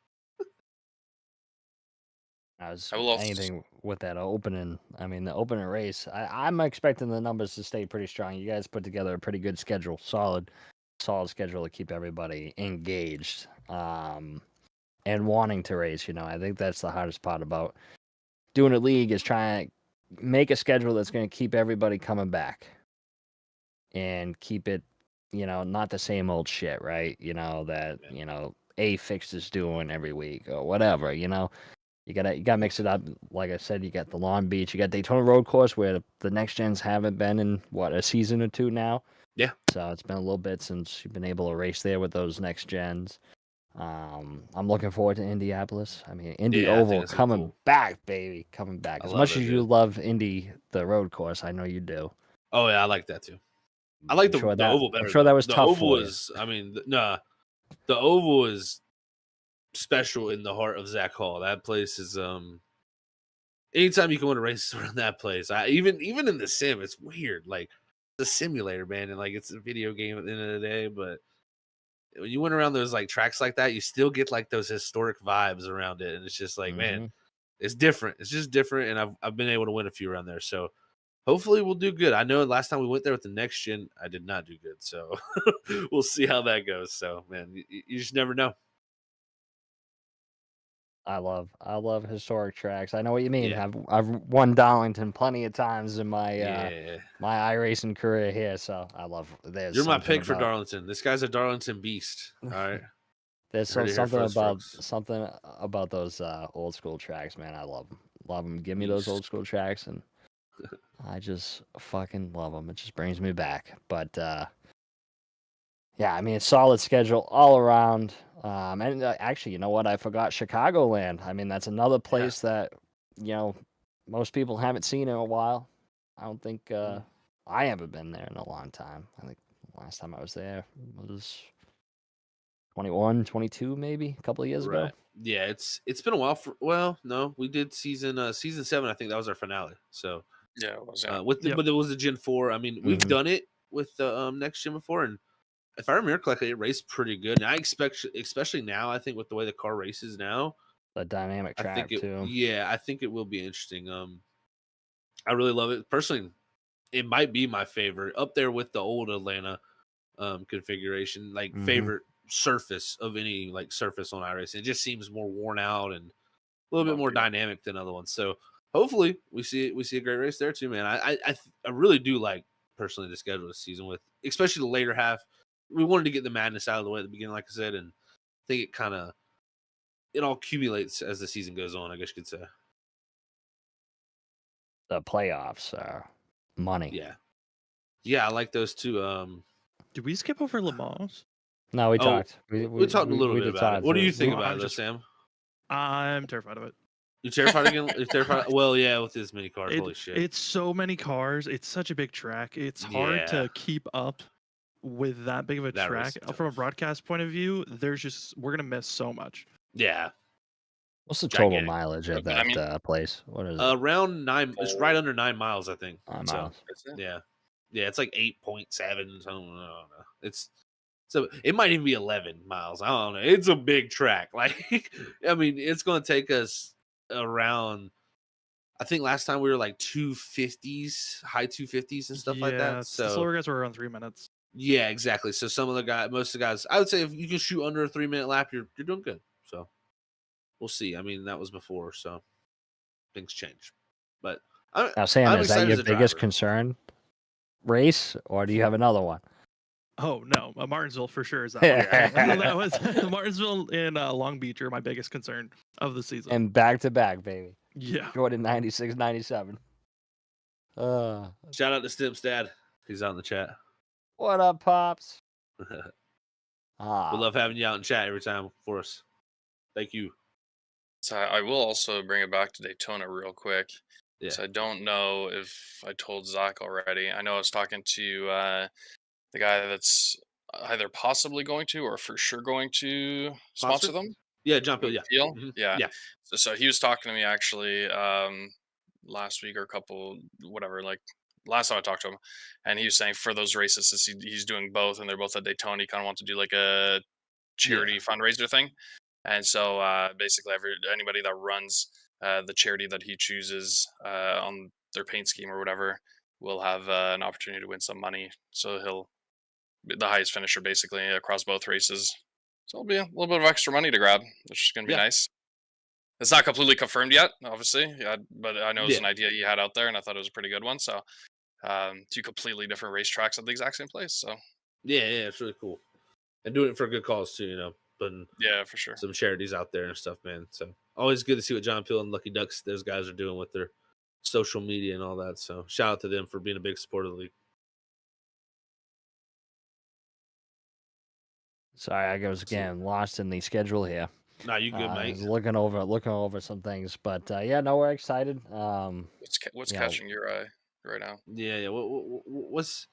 As I will also- anything with that opening, I mean, the opening race, I'm expecting the numbers to stay pretty strong. You guys put together a pretty good schedule, solid schedule to keep everybody engaged and wanting to race. I think that's the hardest part about doing a league is trying to make a schedule that's going to keep everybody coming back and keep it, not the same old shit, right? That A Fix is doing every week or whatever. You gotta mix it up. Like I said, you got the Long Beach, you got Daytona Road Course, where the next gens haven't been in a season or two now. Yeah. So it's been a little bit since you've been able to race there with those next gens. I'm looking forward to Indianapolis. I mean, Indy Yeah, I think Oval it's coming cool. back, baby, coming back. I As love much it, as you dude. love Indy, the road course, I know you do. Oh yeah, I like that too. I like I'm sure the that- oval better. I'm sure that was the tough oval for you. is. I mean, the oval is special in the heart of Zach Hall. That place is anytime you can win a race around that place. Even in the sim, it's weird. Like the simulator, man, and like it's a video game at the end of the day. But when you went around those like tracks like that, you still get like those historic vibes around it, and it's just like, man, it's different. It's just different, and I've been able to win a few around there. So hopefully we'll do good. I know last time we went there with the next gen, I did not do good. So we'll see how that goes. So man, you just never know. I love historic tracks. I know what you mean. Yeah. I've won Darlington plenty of times in my Yeah. my iRacing career here, so I love. There's You're my something pick for about- Darlington. This guy's a Darlington beast. All right. There's Heard it here something first, about folks. those old school tracks, man. I love them. Give me those Beast. old school tracks, and I just fucking love them. It just brings me back. But yeah, I mean, it's solid schedule all around. And actually, you know what? I forgot Chicagoland. I mean, that's another place that most people haven't seen in a while. I don't think I haven't been there in a long time. I think the last time I was there was 21, 22, maybe a couple of years ago. Right. Yeah, it's been a while. Well, no, we did season 7. I think that was our finale. So Yeah, it was. but it was the Gen 4. I mean, we've Mhm. done it with the next Gen before, and if I remember correctly, it raced pretty good. And I expect, especially now, I think with the way the car races now, A dynamic I track think it. too. Yeah, I think it will be interesting. I really love it personally. It might be my favorite up there with the old Atlanta configuration, like Mhm. favorite surface of any like surface on iRacing. It just seems more worn out and a little bit more Bumpy. dynamic than other ones. So hopefully we see a great race there too, man. I really do like personally the schedule this season with especially the later half. We wanted to get the madness out of the way at the beginning, like I said, and I think it all accumulates as the season goes on, I guess you could say. The playoffs are money. Yeah. Yeah, I like those two. Did we skip over Le Mans? No, we talked. We talked a little bit did about it. What do you think Well, about I'm it, just- Sam? I'm terrified of it. You terrified again? You're terrified? Well, yeah, with this many cars, holy shit. It's so many cars. It's such a big track. It's hard Yeah. to keep up with that big of a That track. was From a tough. broadcast point of view, we're gonna miss so much. Yeah, What's the total Gigantic. mileage of I mean- that place? What is it? around 9. It's right under 9 miles, I think. 9 So, miles. yeah, it's like 8.7. I don't know. So it might even be 11 miles. I don't know. It's a big track. Like, I mean, it's going to take us around. I think last time we were like 250s, high 250s and stuff like that. The So slower guys were around 3 minutes. yeah, exactly. So most of the guys, I would say if you can shoot under a 3-minute lap, you're doing good. So we'll see. I mean, that was before, so things change. But Now, Sam, I'm is that excited your as a biggest driver. concern race, or do you have another one? Oh no, Martinsville for sure is that one. That was Martinsville and Long Beach are my biggest concern of the season. And back to back, baby. Yeah, Jordan 96, 97. shout out to Stimp's dad. He's out in the chat. What up, Pops? We Ah, love having you out in chat every time for us. Thank you. So I will also bring it back to Daytona real quick. Yeah. So I don't know if I told Zach already. I know I was talking to the guy that's either possibly going to or for sure going to sponsor Sponsor? them. Yeah, jump in. with Yeah. Teal. Mhm. Yeah. Yeah. So he was talking to me actually last week or a couple, whatever, like last time I talked to him, and he was saying for those races, since he's doing both and they're both at Daytona, he kind of wants to do like a charity fundraiser thing. And so basically anybody that runs the charity that he chooses on their paint scheme or whatever will have an opportunity to win some money. So he'll be the highest finisher basically across both races. So it'll be a little bit of extra money to grab, which is going to be Yeah. nice. It's not completely confirmed yet, obviously, but I know it's Yeah. an idea he had out there, and I thought it was a pretty good one. So, two completely different racetracks at the exact same place. So, Yeah, it's really cool. And doing it for a good cause too, putting yeah, for sure. some charities out there and stuff, man. So always good to see what John Peel and Lucky Ducks, those guys are doing with their social media and all that. So shout out to them for being a big support of the league. sorry, I was again lost in the schedule here. Nah, you good, I mate. was looking over some things, but yeah, no, we're excited. What's you know, catching your eye right now? Yeah. What's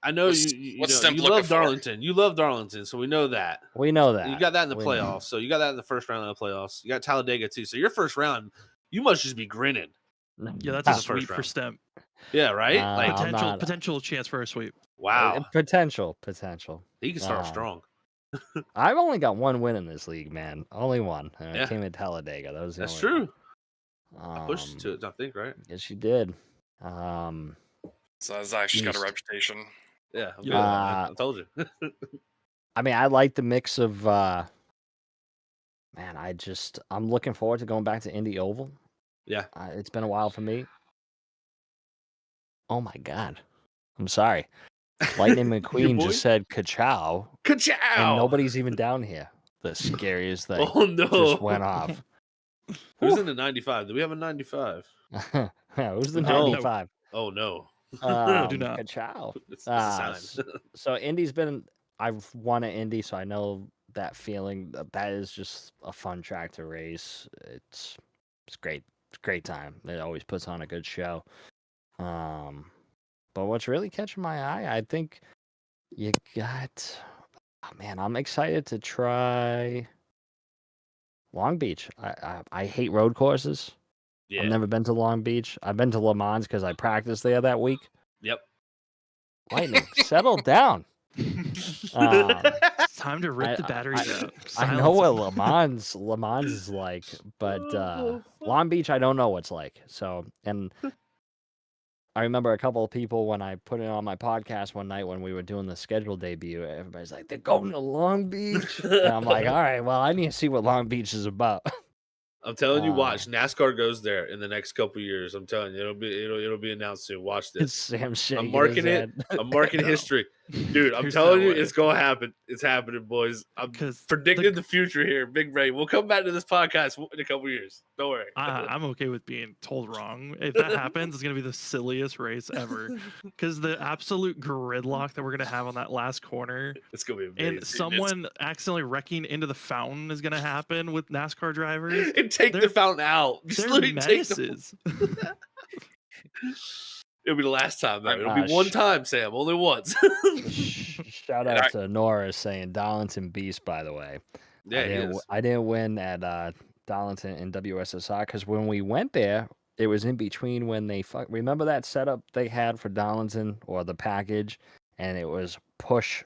I know What's- you what's know, Stimp you looking love for? Darlington. You love Darlington, so we know that. we know that You got that in the We know. playoffs. So you got that in the first round of the playoffs. You got Talladega too. So your first round, you must just be grinning. yeah, that's Ah, a the first sweep for round. Stemp. Yeah, right? Nah, Like I'm not- Potential chance for a sweep. wow. Potential. He can start Nah. strong. I've only got one win in this league, man. Only one. And Yeah. it came at Talladega. That was the That's only true. one. I pushed to it, I think, right? Yes, you did. So Zach's just got a Yeast. reputation. Yeah, I'm good. Yeah. I told you. I mean, I like the mix of. Man, I'm looking forward to going back to Indy Oval. Yeah. It's been a while for me. Oh my God, I'm sorry. Lightning Your McQueen boy? just said "ka-chow," Ka-chow! and nobody's even down here. The scariest thing Oh no! just went off. Who's in the 95? Do we have a 95? Yeah, who's the We don't. 95? Oh no! do not. Ka-chow. It's a sign. So Indy's been. I've won at Indy, so I know that feeling. That is just a fun track to race. It's great. It's a great time. It always puts on a good show. But what's really catching my eye, I think you got. Oh, man, I'm excited to try Long Beach. I hate road courses. Yeah. I've never been to Long Beach. I've been to Le Mans because I practiced there that week. Yep. Lightning, settle down. It's time to rip the batteries out. I know Silence what Le Mans is like, but Oh, fuck. Long Beach I don't know what's like. So, and I remember a couple of people when I put it on my podcast one night when we were doing the schedule debut. Everybody's like, "They're going to Long Beach," and I'm like, "All right, well, I need to see what Long Beach is about." I'm telling you, watch. NASCAR goes there in the next couple years. I'm telling you, it'll be announced soon. Watch It's this. Sam shaking I'm marking his it. head. I'm marking No. history. Dude, I'm There's telling no you, way. it's gonna happen. It's happening, boys. I'm 'Cause predicting the future here. Big Ray. We'll come back to this podcast in a couple years. Don't worry. I'm okay with being told wrong. If that happens, it's gonna be the silliest race ever. Because the absolute gridlock that we're gonna have on that last corner, It's gonna be amazing. and someone accidentally wrecking into the fountain is gonna happen with NASCAR drivers. And take the They're- fountain out. Just They're literally take the. menaces. It'll be the last time though. It'll Uh, be one time, Sam. Only once. Shout out to Norris saying Darlington Beast, by the way. Yeah, he is. I didn't win at Darlington in WSSR because when we went there, it was in between when they remember that setup they had for Darlington or the package, and it was push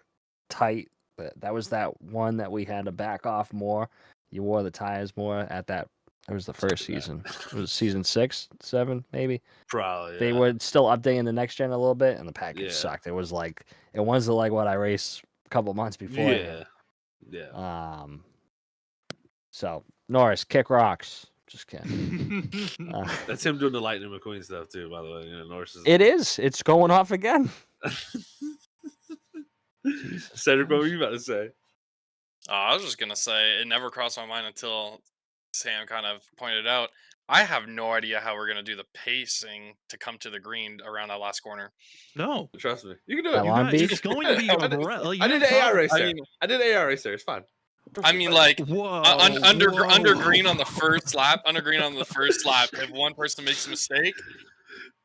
tight. That was that one that we had to back off more. You wore the tires more at that. It was the first season. It was season 6, 7, maybe. Probably. They yeah. were still updating the next gen a little bit, and the package Yeah. sucked. It wasn't like what I raced a couple months before. Yeah. Yeah. So Norris, kick rocks. Just kidding. That's him doing the Lightning McQueen stuff too. By the way, Norris is. It is. It's going off again. Cedric, what were you about to say? I was just gonna say it never crossed my mind until Sam kind of pointed out. I have no idea how we're gonna do the pacing to come to the green around that last corner. No, Trust me, you can do At it. Long guys, Beach? it's going to be I did- like, I did the AR race I there. mean- I did the AR race there. It's fine. I mean, like Whoa, under whoa. green on the first lap. Under green on the first lap. If one person makes a mistake,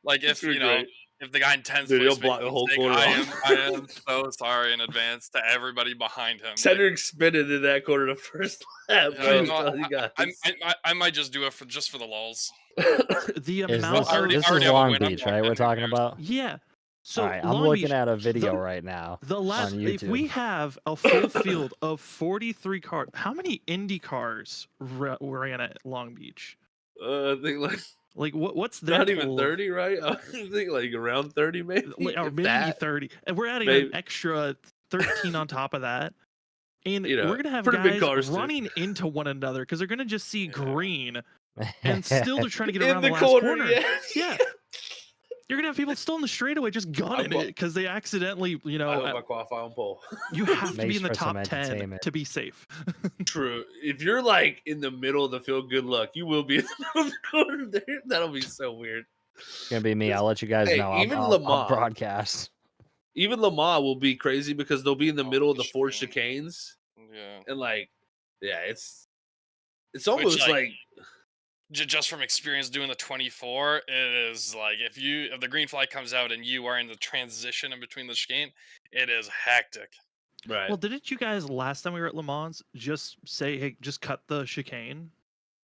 like if It's gonna you be know. great. If the guy in 10th Dude, he'll place block makes a the whole mistake, corner I am so sorry in advance to everybody behind him. Like, Cedric spinning in that corner the first lap. Yeah, Bro. you know, So you got this. I might just do it just for the lulls. The Is amount this, of already- this I is already have a Long win. I'm Beach, locked right? in, We're who talking cares? about. yeah. So All right, I'm Long looking Beach, at a video the- right now. The last, on if we YouTube. have a full field of 43 cars, how many Indy cars ran at Long Beach? I think Like what's their not even total- 30, right? I think around 30, maybe. or if maybe that. 30, and we're adding Maybe. an extra 13 on top of that, and You know, we're gonna have pretty big guys cars, too. running into one another because they're gonna just see Yeah. green, and still they're trying to get In around the the last corner, yeah. Yeah. You're gonna have people still in the straightaway just gunning I'm- it because they accidentally, I hope I qualify on pole. you have to be Makes in the for some top 10 entertainment. to be safe. True. If you're like in the middle of the field, good luck. You will be in the middle of the corner there. That'll be so weird. It's gonna be me. I'll let you guys Hey, know. even I'll Lamar- broadcast. Even Lamar will be crazy because they'll be in the Oh, middle of the the four chicane. chicanes. Yeah. And it's almost like, like Just from experience doing the 24, it is like if the green flag comes out and you are in the transition in between the chicane, it is hectic. right. Well, didn't you guys last time we were at Le Mans just say, "Hey, just cut the chicane"?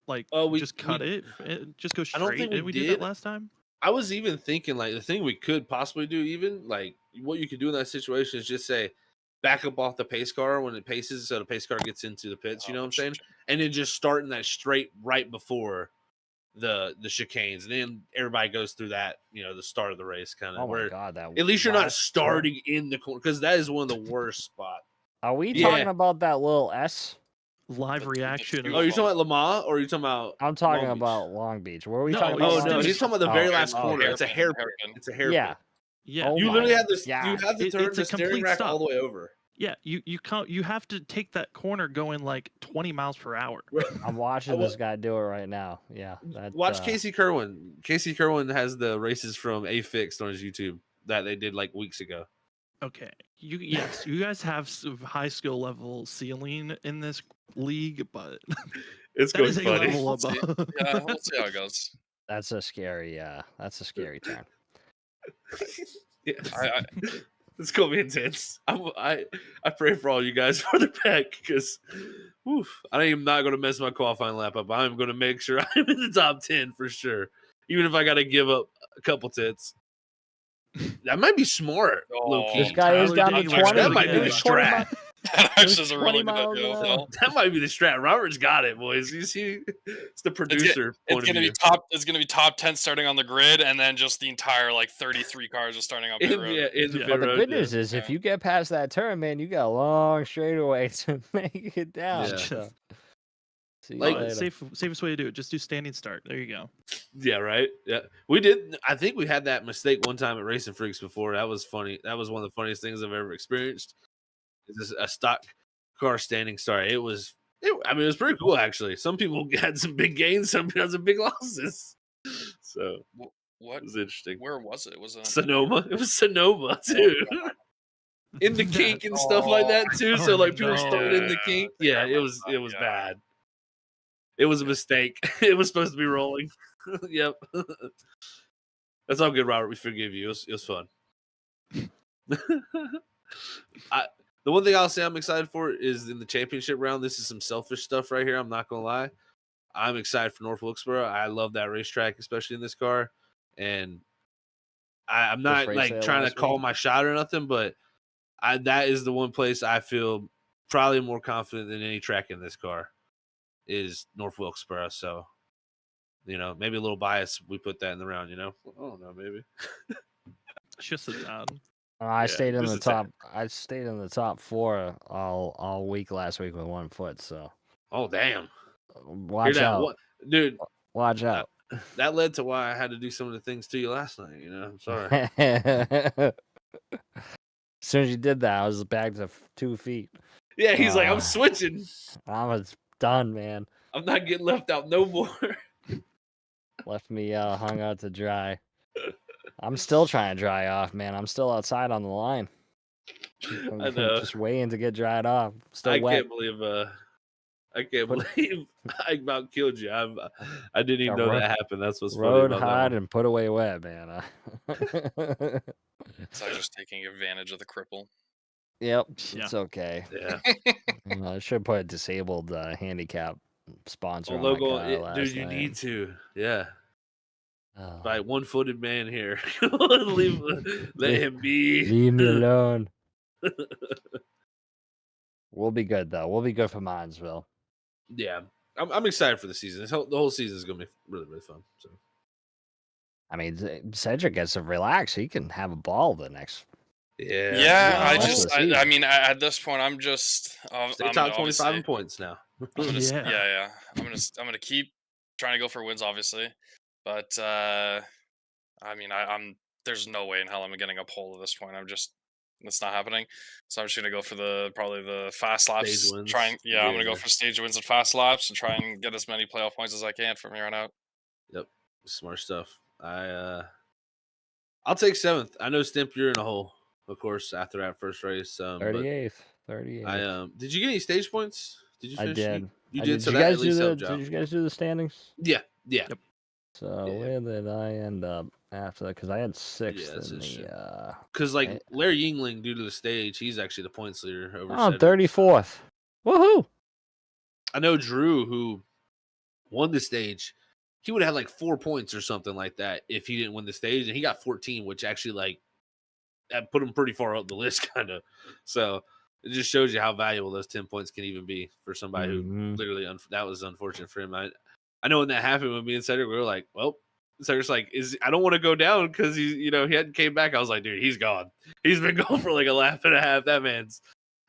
Like, Oh, just cut it, just go I straight. don't think Didn't we we do did. that last time? I was even thinking like the thing we could possibly do, even like what you could do in that situation is just say back up off the pace car when it paces, so the pace car gets into the pits. You know what I'm saying? And then just starting that straight right before the chicanes, and then everybody goes through that. The start of the race kind of. Oh my where god, that. at least you're not last starting in the corner because that is one of the worst spots. Are we Yeah. talking about that little S? Live The reaction. two Oh, of- you're talking about Lamar, or are you talking about? I'm talking Long Beach? about Long Beach. Where are we No, talking it's about? Oh Long no, Beach. he's talking about the very Oh, last oh, corner. It's a hairpin. hairpin. It's a hairpin. Yeah. yeah, Oh You my literally have this. God. You have to turn It's a the steering complete rack stop. all the way over. yeah. You have to take that corner going like 20 miles per hour. I'm watching wa- this guy do it right now. Yeah. That, Watch Casey Kerwin. Casey Kerwin has the races from A Fixed on his YouTube that they did like weeks ago. Okay. Yes, you guys have high skill level ceiling in this league, but It's that going is a funny. level We'll see. above. Yeah, we'll see how it goes. That's a scary. Turn. Yeah. I, It's gonna be intense. I pray for all you guys for the pack because I am not gonna mess my qualifying lap up. I'm gonna make sure I'm in the top 10 for sure, even if I gotta give up a couple tits. That might be smart. Oh, This guy is Tyler down to Daniels 20. That might be the He's 20 strat. that actually is a 20 really good miles idea. an hour. Phil. That might be the strat. Robert's got it, boys. You see, it's the producer point It's of gonna view. be top. It's gonna be top 10 starting on the grid, and then just the entire like 33 cars just starting on pit road. In the Yeah. pit But the road, good yeah. news is, if Yeah. you get past that turn, man, you got a long straightaway to make it down. Yeah. So. See you Like- later. Safest way to do it. Just do standing start. There you go. Yeah, right. Yeah, we did. I think we had that mistake one time at Racing Freaks before. That was funny. That was one of the funniest things I've ever experienced. Is this a stock car standing start? It was. I mean, it was pretty cool actually. Some people had some big gains, some people had some big losses. So What? it was interesting. Where was it? Was it Sonoma. It was Sonoma too. In the kink and stuff like that too. So like people no. throwing in the kink. Yeah, it was bad. It was a mistake. It was supposed to be rolling. Yep. That's all good, Robert. We forgive you. It was fun. The one thing I'll say I'm excited for is in the championship round. This is some selfish stuff right here. I'm not gonna lie. I'm excited for North Wilkesboro. I love that racetrack, especially in this car. And I'm not race like there trying to last call week. my shot or nothing, but that is the one place I feel probably more confident than any track in this car is North Wilkesboro. So, maybe a little bias. We put that in the round. I don't know, maybe. It's just a tad. I Yeah, stayed in just the a top. tad. I stayed in the top 4 all week last week with 1 foot. So Oh damn! watch Hear that? out, What, dude? watch out. That led to why I had to do some of the things to you last night. I'm sorry. As soon as you did that, I was back to 2 feet. Yeah, he's like, I'm Uh, switching. I was done, man. I'm not getting left out no more. Left me hung out to dry. I'm still trying to dry off, man. I'm still outside on the line. I know. Just waiting to get dried off. Still I wet. can't believe. I can't Put- believe I about killed you. I didn't even Yeah, know that happened. That's what's funny Rode about that hard one. and put away wet, man. So I'm just taking advantage of the cripple. Yep, Yeah. it's okay. Yeah. I should put a disabled handicap sponsor Oh, on logo, my car last dude, you night. need to. Yeah. Oh, By one-footed man here. Let him be. leave me alone. We'll be good though. We'll be good for Minesville. Yeah. I'm excited for the season. The whole season is going to be really, really fun. So. I mean, Cedric gets to relax. He can have a ball the next. Yeah. Yeah, Yeah, I that's just, the season. I mean, at this point, I'm just, Stay I'm top gonna 25 in obviously, points now. I'm gonna, Yeah. yeah. I'm gonna keep trying to go for wins, obviously, but I mean, there's no way in hell I'm getting a pole at this point. It's not happening. So I'm just gonna go for probably the fast laps. Stage wins. I'm gonna go Yeah. for stage wins and fast laps and try and get as many playoff points as I can from here on out. Yep. Smart stuff. I'll take 7th. I know Stimp, you're in a hole, of course, after that first race. 38th. 38th. Did you get any stage points? Did you I finish? did. You I did. did. So Did you that guys at least do the? helped you Did out. you guys do the standings? Yeah. Yep. So Yeah. where did I end up after that? Because I had 6th Yeah, that's in interesting. the. Because like I- Larry Yingling, due to the stage, he's actually the points leader over. Oh, Cedric. 34th. Woohoo! I know Drew, who won the stage. He would have had like 4 points or something like that if he didn't win the stage, and he got 14, which actually like that put him pretty far up the list, kind of. So it just shows you how valuable those 10 points can even be for somebody who Mhm. literally that was unfortunate for him. I know when that happened with me and Cedric, we were like, well, Cedric's like, I don't want to go down because he hadn't came back. I was like, dude, he's gone. He's been gone for like a lap and a half. That man's,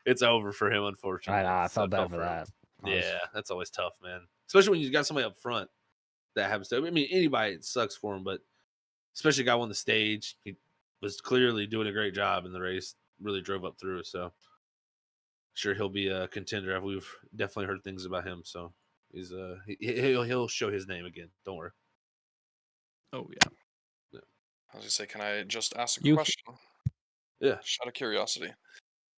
it's over for him, unfortunately. I know. I So felt bad for him. that. I was- Yeah, that's always tough, man. Especially when you got somebody up front that happens to. I mean, anybody, it sucks for him, but especially a guy on the stage, he was clearly doing a great job in the race. Really drove up through. So sure, he'll be a contender. We've definitely heard things about him. So he's he'll show his name again. Don't worry. Oh yeah. I was gonna say, can I just ask a You- question? Yeah. Just out of curiosity.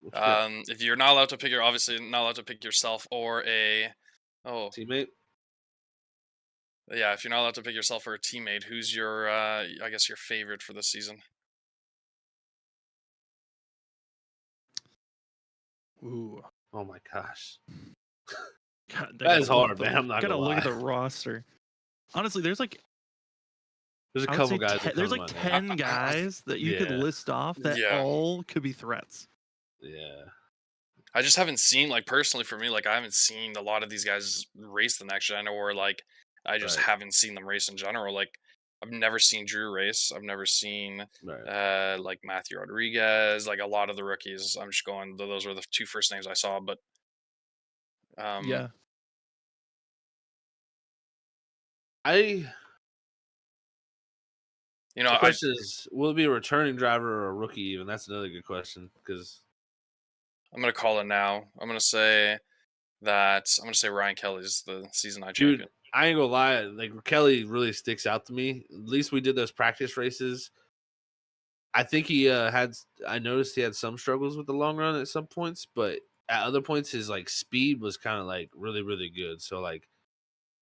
What's good? If you're not allowed to pick obviously not allowed to pick yourself or Teammate. if you're not allowed to pick yourself or a teammate, who's your I guess your favorite for this season? Ooh. Oh my gosh. God, That is gotta look hard, at the- man. I'm not gotta gonna look at lie. the roster. Honestly, there's like There's a I would couple say guys. there's like 10 guys that you could Yeah. list off that Yeah. all could be threats. Yeah. I just haven't seen, like, personally for me, like, I haven't seen a lot of these guys race the next gen, or like I just Right. haven't seen them race in general. Like, I've never seen Drew race. I've never seen Right. like Matthew Rodriguez, like a lot of the rookies. I'm just going, those were the 2 first names I saw, but Yeah. The I question is, will it be a returning driver or a rookie? Even that's another good question because I'm gonna call it now. I'm gonna say Ryan Kelly's the season high dude, champion. I ain't gonna lie, like Kelly really sticks out to me. At least we did those practice races. I think he I noticed he had some struggles with the long run at some points, but at other points his like speed was kind of like really, really good. So like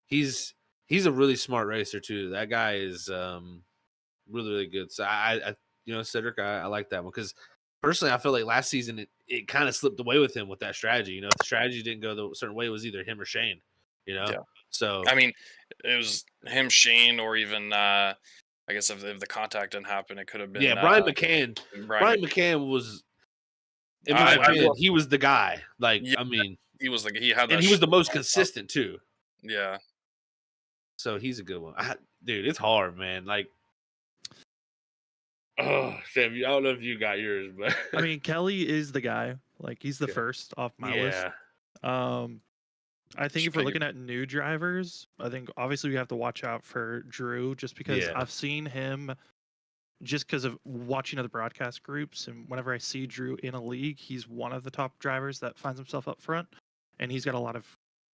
he's a really smart racer too. That guy is really, really good. So I Cedric, I like that one because personally I feel like last season it kind of slipped away with him with that strategy. If the strategy didn't go the certain way, it was either him or Shane. Yeah. So I mean, it was him, Shane, or even I guess if the contact didn't happen, it could have been Brian McCann. Brian McCann was, in my opinion, he was the guy. Like, Yeah, I mean, he was he had that and he was the most consistent too. Yeah. So he's a good one. Dude, it's hard, man. Like, oh, Sam, I don't know if you got yours, but I mean, Kelly is the guy. Like, he's the first off my list. I think if we're looking at new drivers, I think obviously we have to watch out for Drew just because I've seen him just because of watching other broadcast groups. And whenever I see Drew in a league, he's one of the top drivers that finds himself up front. And he's got a lot of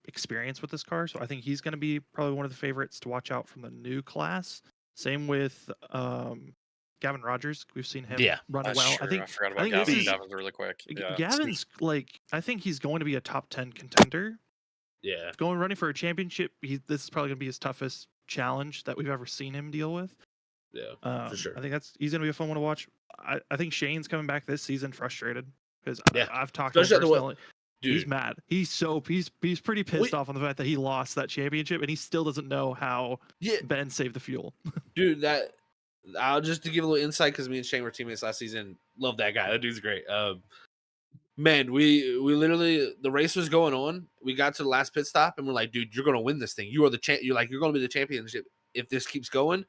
experience with this car. So I think he's going to be probably one of the favorites to watch out from the new class. Same with Gavin Rogers. We've seen him run well. True. I forgot about Gavin. Gavin's really quick. Yeah. Gavin's like, I think he's going to be a top 10 contender. Yeah. Running for a championship, this is probably going to be his toughest challenge that we've ever seen him deal with. Yeah, for sure. I think he's going to be a fun one to watch. I think Shane's coming back this season frustrated because I've talked to him personally. Dude. He's mad. He's pretty pissed off on the fact that he lost that championship and he still doesn't know how Ben saved the fuel. Dude, I'll just to give a little insight because me and Shane were teammates last season. Love that guy. That dude's great. Man, we literally, the race was going on. We got to the last pit stop and we're like, dude, you're gonna win this thing. You are the champ. You're gonna be the championship if this keeps going.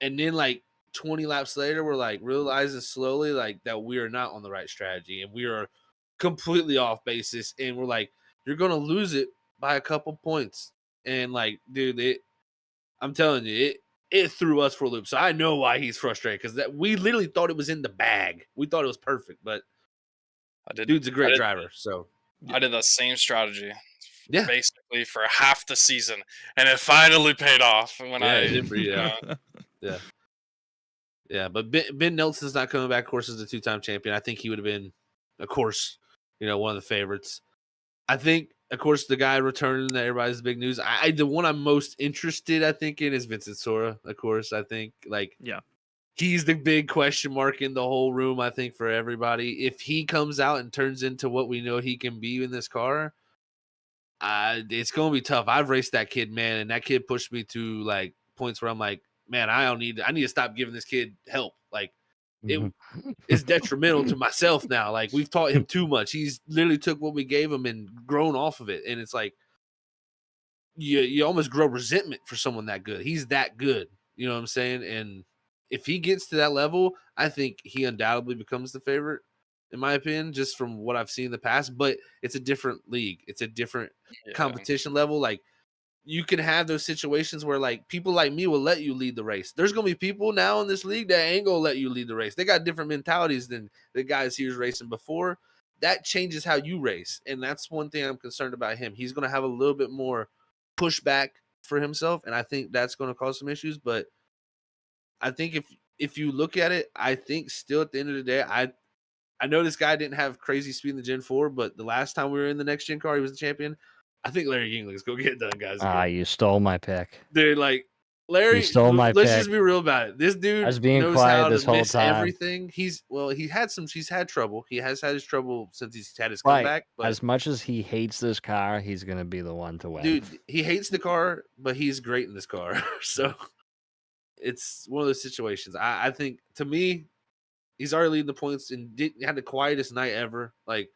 And then like 20 laps later, we're like realizing slowly like that we are not on the right strategy and we are completely off basis. And we're like, you're gonna lose it by a couple points. And like, dude, I'm telling you, it threw us for a loop. So I know why he's frustrated because that we literally thought it was in the bag. We thought it was perfect, but dude's a great driver. So I did that same strategy. Basically for half the season, and it finally paid off when But Ben Nelson's not coming back, of course, as the two-time champion. I think he would have been, of course, one of the favorites. I think, of course, the guy returning that everybody's big news. The one I'm most interested, I think, in is Vincent Sora. Of course, I think he's the big question mark in the whole room. I think for everybody, if he comes out and turns into what we know he can be in this car, it's gonna be tough. I've raced that kid, man, and that kid pushed me to like points where I'm like, man, I need to stop giving this kid help. Like it's detrimental to myself now. Like we've taught him too much. He's literally took what we gave him and grown off of it. And it's like you almost grow resentment for someone that good. He's that good. You know what I'm saying? And if he gets to that level, I think he undoubtedly becomes the favorite, in my opinion, just from what I've seen in the past. But it's a different league. It's a different competition level. Like you can have those situations where like people like me will let you lead the race. There's gonna be people now in this league that ain't gonna let you lead the race. They got different mentalities than the guys he was racing before. That changes how you race, and that's one thing I'm concerned about him. He's gonna have a little bit more pushback for himself, and I think that's gonna cause some issues. But I think if you look at it, I think still at the end of the day, I know this guy didn't have crazy speed in the Gen 4, but the last time we were in the next gen car, he was the champion. I think Larry Yingling's go get it done, guys. You stole my pick. Dude, like Larry, you stole my let's pick. just be real about it. This dude knows being how this to whole miss time. everything. He's had trouble. He has had his trouble since he's had his comeback. But as much as he hates this car, he's gonna be the one to win. Dude, he hates the car, but he's great in this car. So it's one of those situations. I think to me, he's already leading the points and had the quietest night ever. Like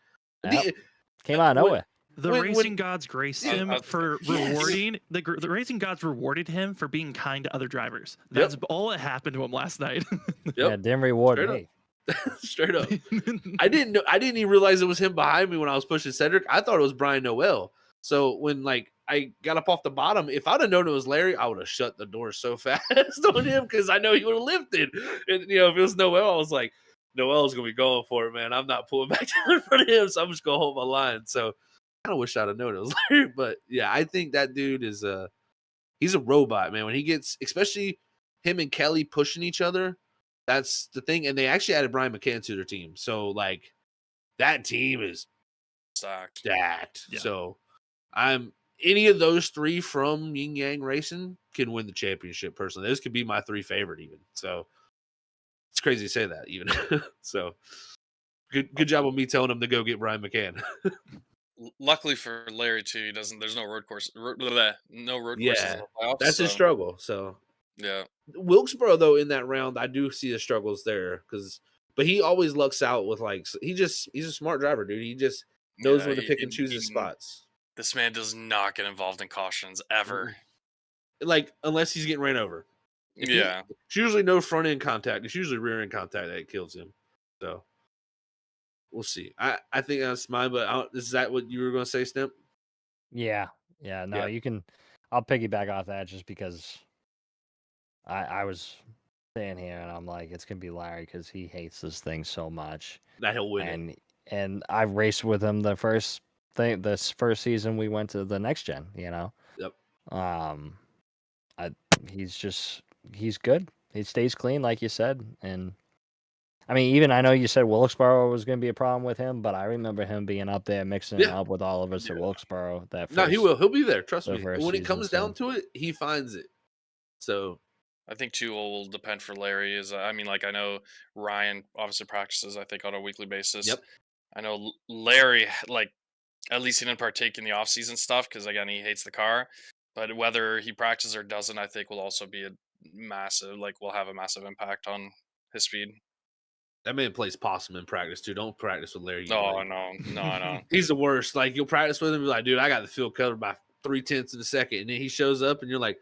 came out of nowhere. The racing gods graced him for rewarding the racing gods rewarded him for being kind to other drivers. That's all that happened to him last night. Yeah, didn't reward me. Straight up. I didn't even realize it was him behind me when I was pushing Cedric. I thought it was Brian Noel. So when like I got up off the bottom, if I'd have known it was Larry, I would have shut the door so fast on him because I know he would have lifted. And if it was Noel, I was like, Noel's gonna be going for it, man. I'm not pulling back down in front of him, so I'm just gonna hold my line. So I kind of wish I'd have known it was Larry, but yeah, I think that dude is he's a robot, man. When he gets, especially him and Kelly pushing each other, that's the thing. And they actually added Brian McCann to their team, so like that team is Stacked. stacked. Yeah. So any of those three from Yin Yang Racing can win the championship. Personally, those could be my three favorite even. So it's crazy to say that even. So good job on me telling him to go get Brian McCann. Luckily for Larry too, he doesn't. There's no road course. No road courses Yeah, in the playoffs. that's his struggle. So Yeah. Wilkesboro though in that round, I do see the struggles there but he always lucks out with like he's a smart driver, dude. He just knows Yeah, when to pick and choose his spots. This man does not get involved in cautions ever. Like unless he's getting ran over. Yeah. It's usually no front end contact. It's usually rear end contact that kills him. So we'll see. I think that's mine. But is that what you were going to say, Stimp? Yeah. No, Yeah. you can. I'll piggyback off that just because I was saying here and I'm like, it's gonna be Larry because he hates this thing so much. That he'll win it. And I raced with him this first season we went to the next gen. You know. Yep. He's good. He stays clean, like you said, and I mean, even I know you said Wilkesboro was going to be a problem with him, but I remember him being up there mixing it up with all of us at Wilkesboro. No, he will. He'll be there. Trust me. first When it season, comes down to it, he finds it. So I think too will depend for Larry. I mean, like I know Ryan obviously practices, I think, on a weekly basis. Yep. I know Larry, like at least he didn't partake in the off-season stuff because again he hates the car. But whether he practices or doesn't, I think will also be will have a massive impact on his speed. that man plays possum in practice too. Don't practice with Larry. No, no. He's the worst. Like you'll practice with him, and be like, dude, I got the field covered by 0.3 of a second, and then he shows up, and you're like,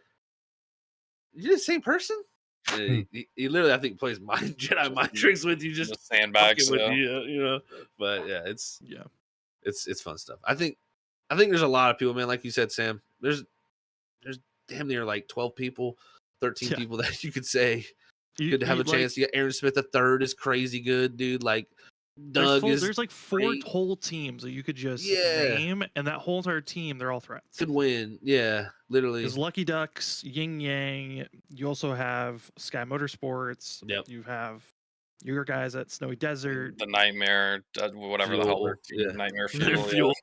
you're the same person. He literally, I think, plays Jedi mind tricks with you, just sandbags with you know. But yeah, it's fun stuff. I think there's a lot of people, man. Like you said, Sam. There's damn near like 12 people, 13 people that you could say could have a chance. You got Aaron Smith the third is crazy good, dude. Like Doug there's like four whole teams that you could just name, and that whole entire team, they're all threats. Could win, yeah, literally. There's Lucky Ducks, Yin Yang. You also have Sky Motorsports. Yep. You have your guys at Snowy Desert, the Nightmare, whatever the hell, Nightmare Fuel.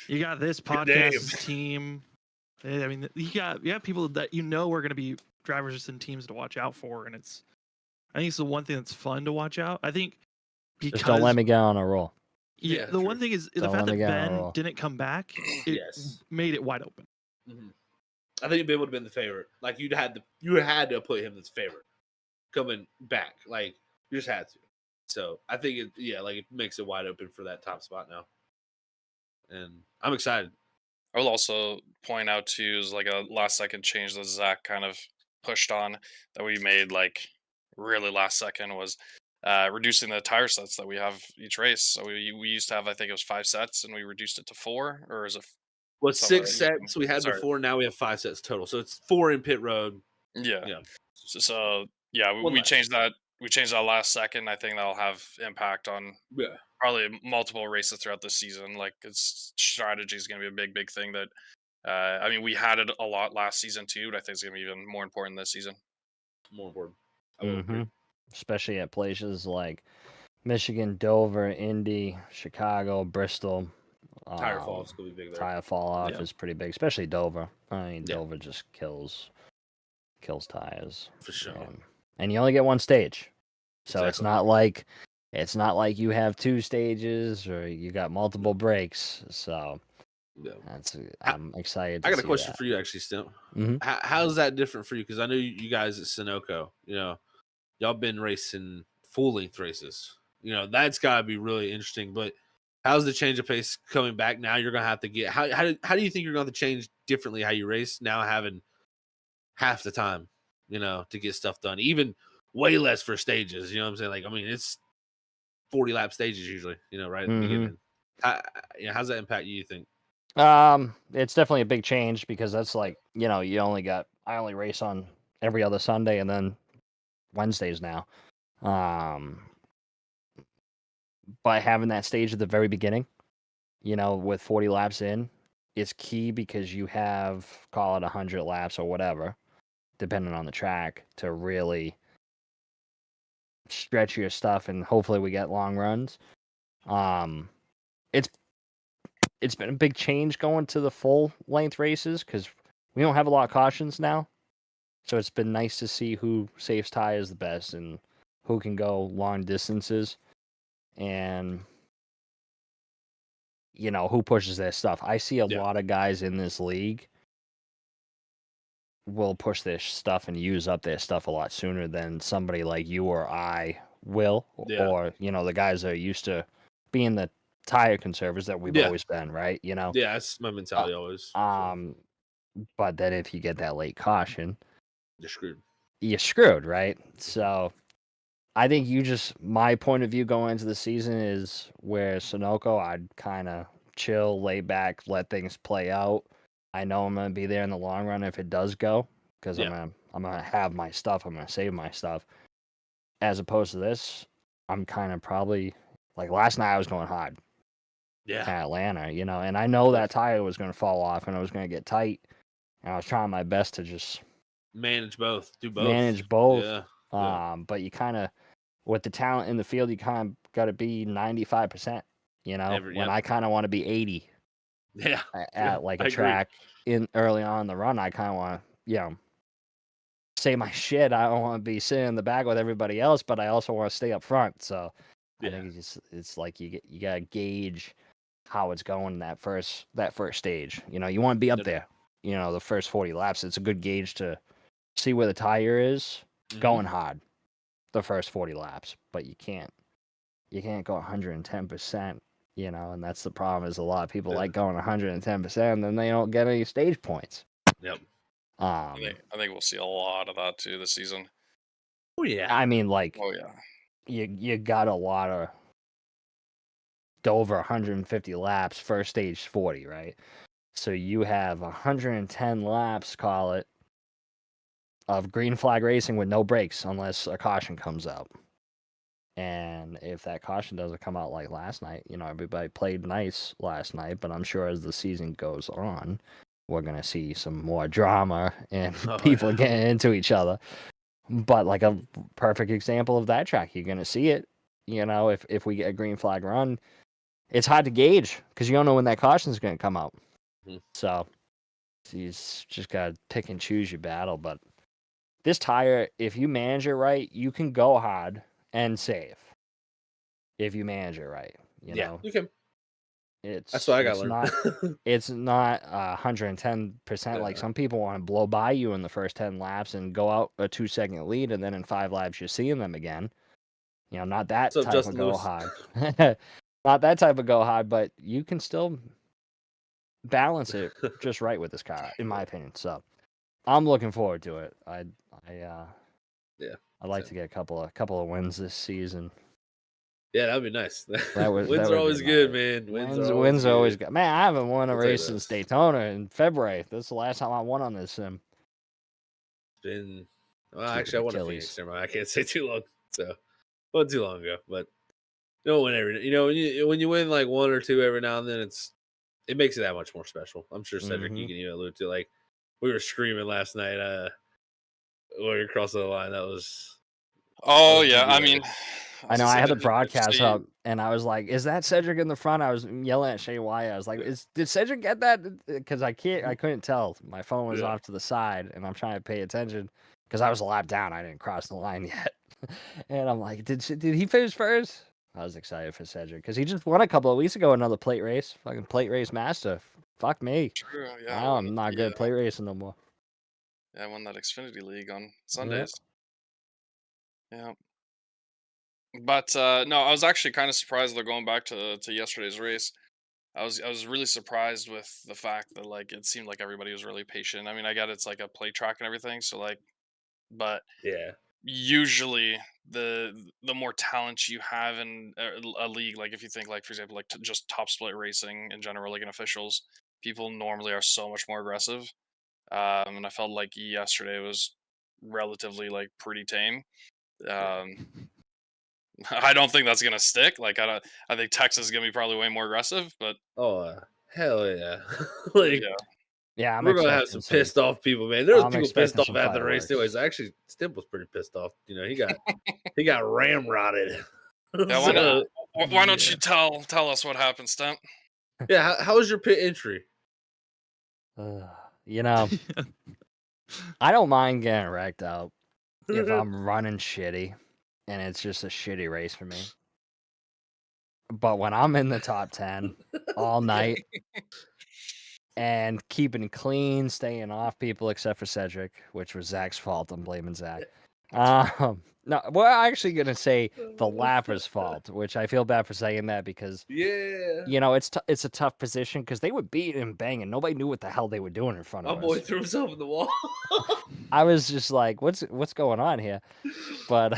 You got this podcast team. I mean, you got people that you know are going to be drivers and teams to watch out for, and I think it's the one thing that's fun to watch out. I think. Because, just don't let me get on a roll. Yeah, the one thing is the fact that Ben didn't come back, it made it wide open. Mm-hmm. I think Ben would have been the favorite. Like you had to put him as favorite coming back. Like you just had to. So I think it makes it wide open for that top spot now. And I'm excited. I will also point out too is like a last second change that Zach kind of pushed on that we made like really last second was reducing the tire sets that we have each race. So we used to have, I think it was 5 sets, and we reduced it to 4, or is it? Well, 6 sets we had before. Now we have 5 sets total. So it's 4 in pit road. Yeah. So we changed that. We changed that last second. I think that'll have impact on probably multiple races throughout the season. Like its strategy is going to be a big thing that. I mean, we had it a lot last season too, but I think it's going to be even more important this season. More important. I will agree. Especially at places like Michigan, Dover, Indy, Chicago, Bristol. Tire fall off is going to be big there. Tire fall off is pretty big, especially Dover. I mean, Dover just kills tires for sure. And you only get one stage, so it's not like you have 2 stages or you got multiple breaks. So I'm excited. I got a question for you, actually, Stimp. Mm-hmm. How's that different for you? Because I know you guys at Sunoco, y'all been racing full-length races. That's got to be really interesting. But how's the change of pace coming back now? You're going to have to get – how do you think you're going to change differently how you race now having half the time, to get stuff done? Even way less for stages, you know what I'm saying? Like, I mean, it's 40-lap stages usually, right at the beginning. How's that impact you think? It's definitely a big change because that's like, I only race on every other Sunday and then Wednesdays now. By having that stage at the very beginning, with 40 laps in, is key because you have, call it 100 laps or whatever, depending on the track, to really stretch your stuff, and hopefully we get long runs. It's it's been a big change going to the full length races because we don't have a lot of cautions now. So it's been nice to see who saves tires the best and who can go long distances and who pushes their stuff. I see a lot of guys in this league will push their stuff and use up their stuff a lot sooner than somebody like you or I will, or the guys that are used to being the tire conservers that we've always been, right? Yeah, that's my mentality always. But then if you get that late caution, you're screwed. You're screwed, right? So I think my point of view going into the season is where Sunoco, I'd kind of chill, lay back, let things play out. I know I'm gonna be there in the long run if it does go, because I'm gonna have my stuff. I'm gonna save my stuff. As opposed to this, I'm kind of probably like last night I was going hard. Yeah. At Atlanta, and I know that tire was gonna fall off and it was gonna get tight, and I was trying my best to just manage both, do both. Manage both. Yeah. But you kind of, with the talent in the field, you kind of got to be 95%. When I kind of want to be 80. Yeah. At like a track in early on in the run, I kind of want to, say my shit. I don't want to be sitting in the back with everybody else, but I also want to stay up front. So I think it's like you gotta gauge how it's going in that first stage. You want to be up there. The first 40 laps. It's a good gauge to see where the tire is going hard the first 40 laps, but you can't go 110%, and that's the problem is a lot of people like going 110% and then they don't get any stage points. Yep. I think we'll see a lot of that too this season. Oh yeah. I mean, you got a lot of go over 150 laps first stage 40, right? So you have 110 laps, call it, of green flag racing with no brakes unless a caution comes out. And if that caution doesn't come out like last night, everybody played nice last night, but I'm sure as the season goes on, we're going to see some more drama and people getting into each other. But like a perfect example of that track, you're going to see it, if we get a green flag run, it's hard to gauge because you don't know when that caution is going to come out. So you just got to pick and choose your battle. But this tire, if you manage it right, you can go hard and save. If you manage it right, you know. You can. That's what I got learned. It's not 110%. Like some people want to blow by you in the first 10 laps and go out a 2-second lead, and then in 5 laps you're seeing them again. Not that type of go hard. Not that type of go hard, but you can still balance it just right with this car, in my opinion. So I'm looking forward to it. I'd like to get a couple of wins this season. Yeah, that'd be nice. Wins that are always good, man. Wins are always good. Man, I haven't won a race since Daytona in February. That's the last time I won on this sim. Actually, I won a Phoenix. I can't say too long. So, wasn't too long ago. But you don't win every. When you win like one or two every now and then, it makes it that much more special. I'm sure Cedric, you can allude to, like, we were screaming last night when we crossed the line. That was. Oh yeah, I mean. I know I had the broadcast up, and I was like, "Is that Cedric in the front?" I was yelling at Shea Wyatt. I was like, "Did Cedric get that?" Because I couldn't tell. My phone was off to the side, and I'm trying to pay attention because I was a lap down. I didn't cross the line yet, and I'm like, "Did he finish first?" I was excited for Cedric because he just won a couple of weeks ago another plate race, fucking plate race master. Fuck me. True, yeah. Now I'm not good at plate racing no more. Yeah, I won that Xfinity League on Sundays. Yeah. But no, I was actually kind of surprised. They're going back to yesterday's race. I was really surprised with the fact that like it seemed like everybody was really patient. I mean, I get it's like a play track and everything, so like, but usually the more talent you have in a league, like if you think like for example like just top split racing in general, like in officials, people normally are so much more aggressive. And I felt like yesterday was relatively like pretty tame. Um, I don't think that's gonna stick. Like I think Texas is gonna be probably way more aggressive, but Oh, hell yeah! Like yeah, Yeah, I'm we're gonna have expecting some pissed off people, man. There was I'm people pissed expecting off some at the race. fireworks. Anyways, actually, Stimp was pretty pissed off. You know, he got ramrodded. yeah. So, Why don't Yeah. you tell us what happened, Stump? yeah, how was your pit entry? You know, I don't mind getting wrecked out if I'm running shitty and it's just a shitty race for me. But when I'm in the top 10 all night and keeping clean, staying off people except for Cedric, which was Zach's fault. I'm blaming Zach. No, we're actually going to say the lapper's fault, which I feel bad for saying that because, Yeah, you know, it's a tough position because they were beating and banging. Nobody knew what the hell they were doing in front my of boy us. threw himself in the wall. I was just like, what's going on here? But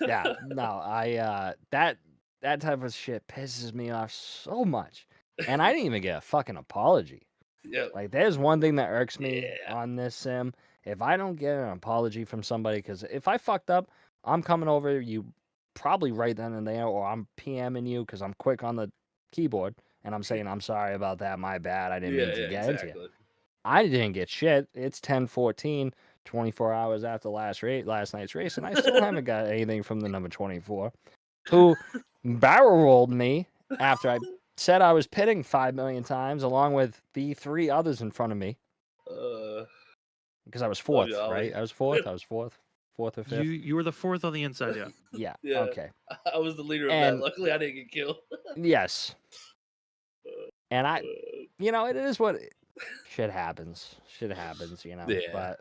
yeah, no, I that type of shit pisses me off so much. And I didn't even get a fucking apology. Yeah, Like there's one thing that irks me Yeah. on this sim. If I don't get an apology from somebody, because if I fucked up, I'm coming over you probably right then and there, or I'm PMing you because I'm quick on the keyboard and I'm saying I'm sorry about that, my bad, I didn't mean to get into you. exactly. I didn't get shit. It's 10:14, 24 hours after last night's race, and I still haven't got anything from the number 24, who barrel rolled me after I said I was pitting 5 million times, along with the 3 others in front of me, because I was fourth, you, Ollie. right? I was fourth or fifth. You were the fourth on the inside, yeah. Yeah. Yeah. Okay. I was the leader of And- that. Luckily, I didn't get killed. Yes. And I, you know, it is what shit happens. Shit happens, you know. Yeah. But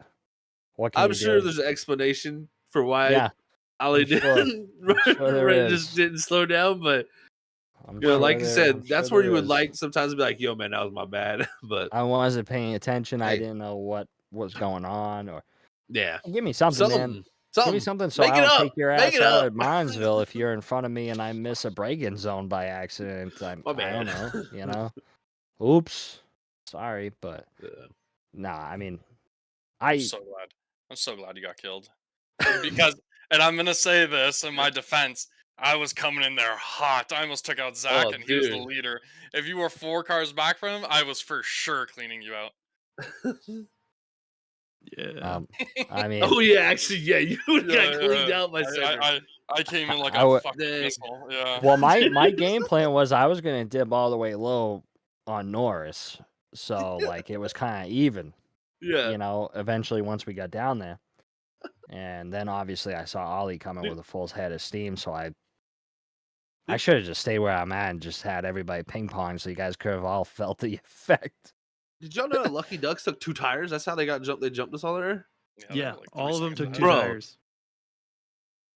what can I'm you sure do? there's an explanation for why Yeah. Ollie I'm sure. didn't sure there Ren is. just didn't slow down. But I'm you know, sure like you there- said, I'm that's sure where you there would is. like sometimes be like, "Yo, man, that was my bad." But I wasn't paying attention. I Hey. didn't know what was going on, or yeah, give me something, man. something, Give me something so Make I it don't up. take your Make ass it out up. at Minesville if you're in front of me and I miss a break-in zone by accident. My I don't bad. know, you know. Oops, sorry, but Yeah. nah. I mean, I'm so glad you got killed. Because, and I'm gonna say this in my defense, I was coming in there hot. I almost took out Zach, Oh, and he was the dude. leader. If you were 4 cars back from him, I was for sure cleaning you out. Yeah. I mean, Oh yeah, actually, yeah, you got Yeah, cleaned yeah. out by Cedric. I came in like I a would- fucking Dang. missile. Yeah. well, my game plan was I was gonna dip all the way low on Norris, so like it was kind of even. Yeah, You know, eventually once we got down there. And then obviously I saw Ollie coming with a full head of steam, so I should have just stayed where I'm at and just had everybody ping pong so you guys could have all felt the effect. Did y'all know that Lucky Ducks took 2 tires? That's how they got jumped. They jumped us all there. they Yeah, were like 3 all of them seconds took 2 back. Bro. tires.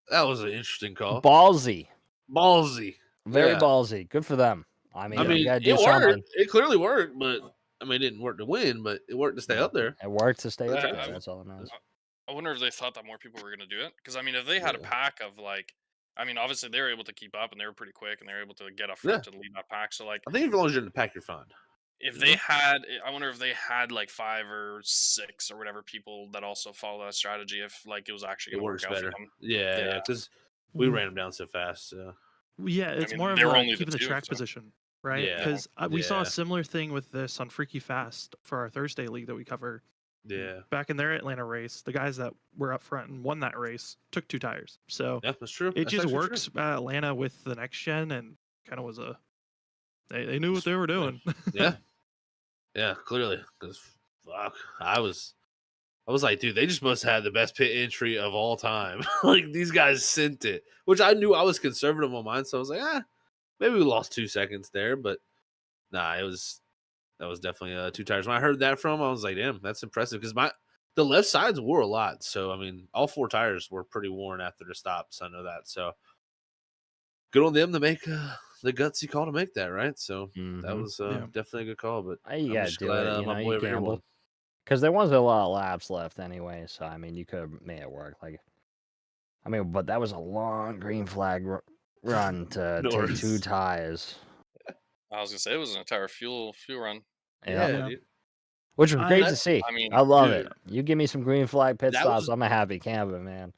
That was an interesting call. Ballsy. Ballsy. Very Yeah. ballsy. Good for them. I mean, I you mean, gotta do it something. worked. It clearly worked, but I mean, it didn't work to win, but it worked to stay up there. It worked to stay up Yeah, there. That's all that matters. I wonder if they thought that more people were gonna do it. Because I mean, if they had a Yeah. pack of like, I mean, obviously they were able to keep up and they were pretty quick and they were able to get up front and lead that pack. So like, I think as long as you're in the pack, you're fine. if they had, I wonder if they had like 5 or 6 or whatever people that also follow that strategy. If like it was actually It gonna works work out better. for them. Yeah, Yeah. because we ran them down so fast. So. Yeah, it's mean, more of they were like only the keeping the 2, track so- position, right? Yeah. Because we saw Yeah. a similar thing with this on Freaky Fast for our Thursday league that we cover. Yeah, Back in their Atlanta race, the guys that were up front and won that race took 2 tires. So yeah, that's true. it That's just actually works true. at Atlanta with the next gen and kind of was a they knew what they were doing. Yeah, yeah, clearly. Because fuck, I was like, dude, they just must have the best pit entry of all time. Like these guys sent it, which I knew I was conservative on mine, so I was like, maybe we lost 2 seconds there, but nah, that was definitely 2 tires. When I heard that from, I was like, damn, that's impressive because the left sides wore a lot. So I mean, all 4 tires were pretty worn after the stop. So I know that. So good on them to make the gutsy call to make that, right? So that was definitely a good call. But You I'm gotta just do glad it. You my know, boy you over here gamble. won. Because there wasn't a lot of laps left anyway, so I mean, you could have made it work. Like, I mean, but that was a long green flag run to take 2 Norris. tires. I was gonna say it was an entire fuel run. Yeah. Yeah, dude. Which was great to that's- see. I mean, I love dude. it. You give me some green flag pit That stops, was- I'm a happy camper, man.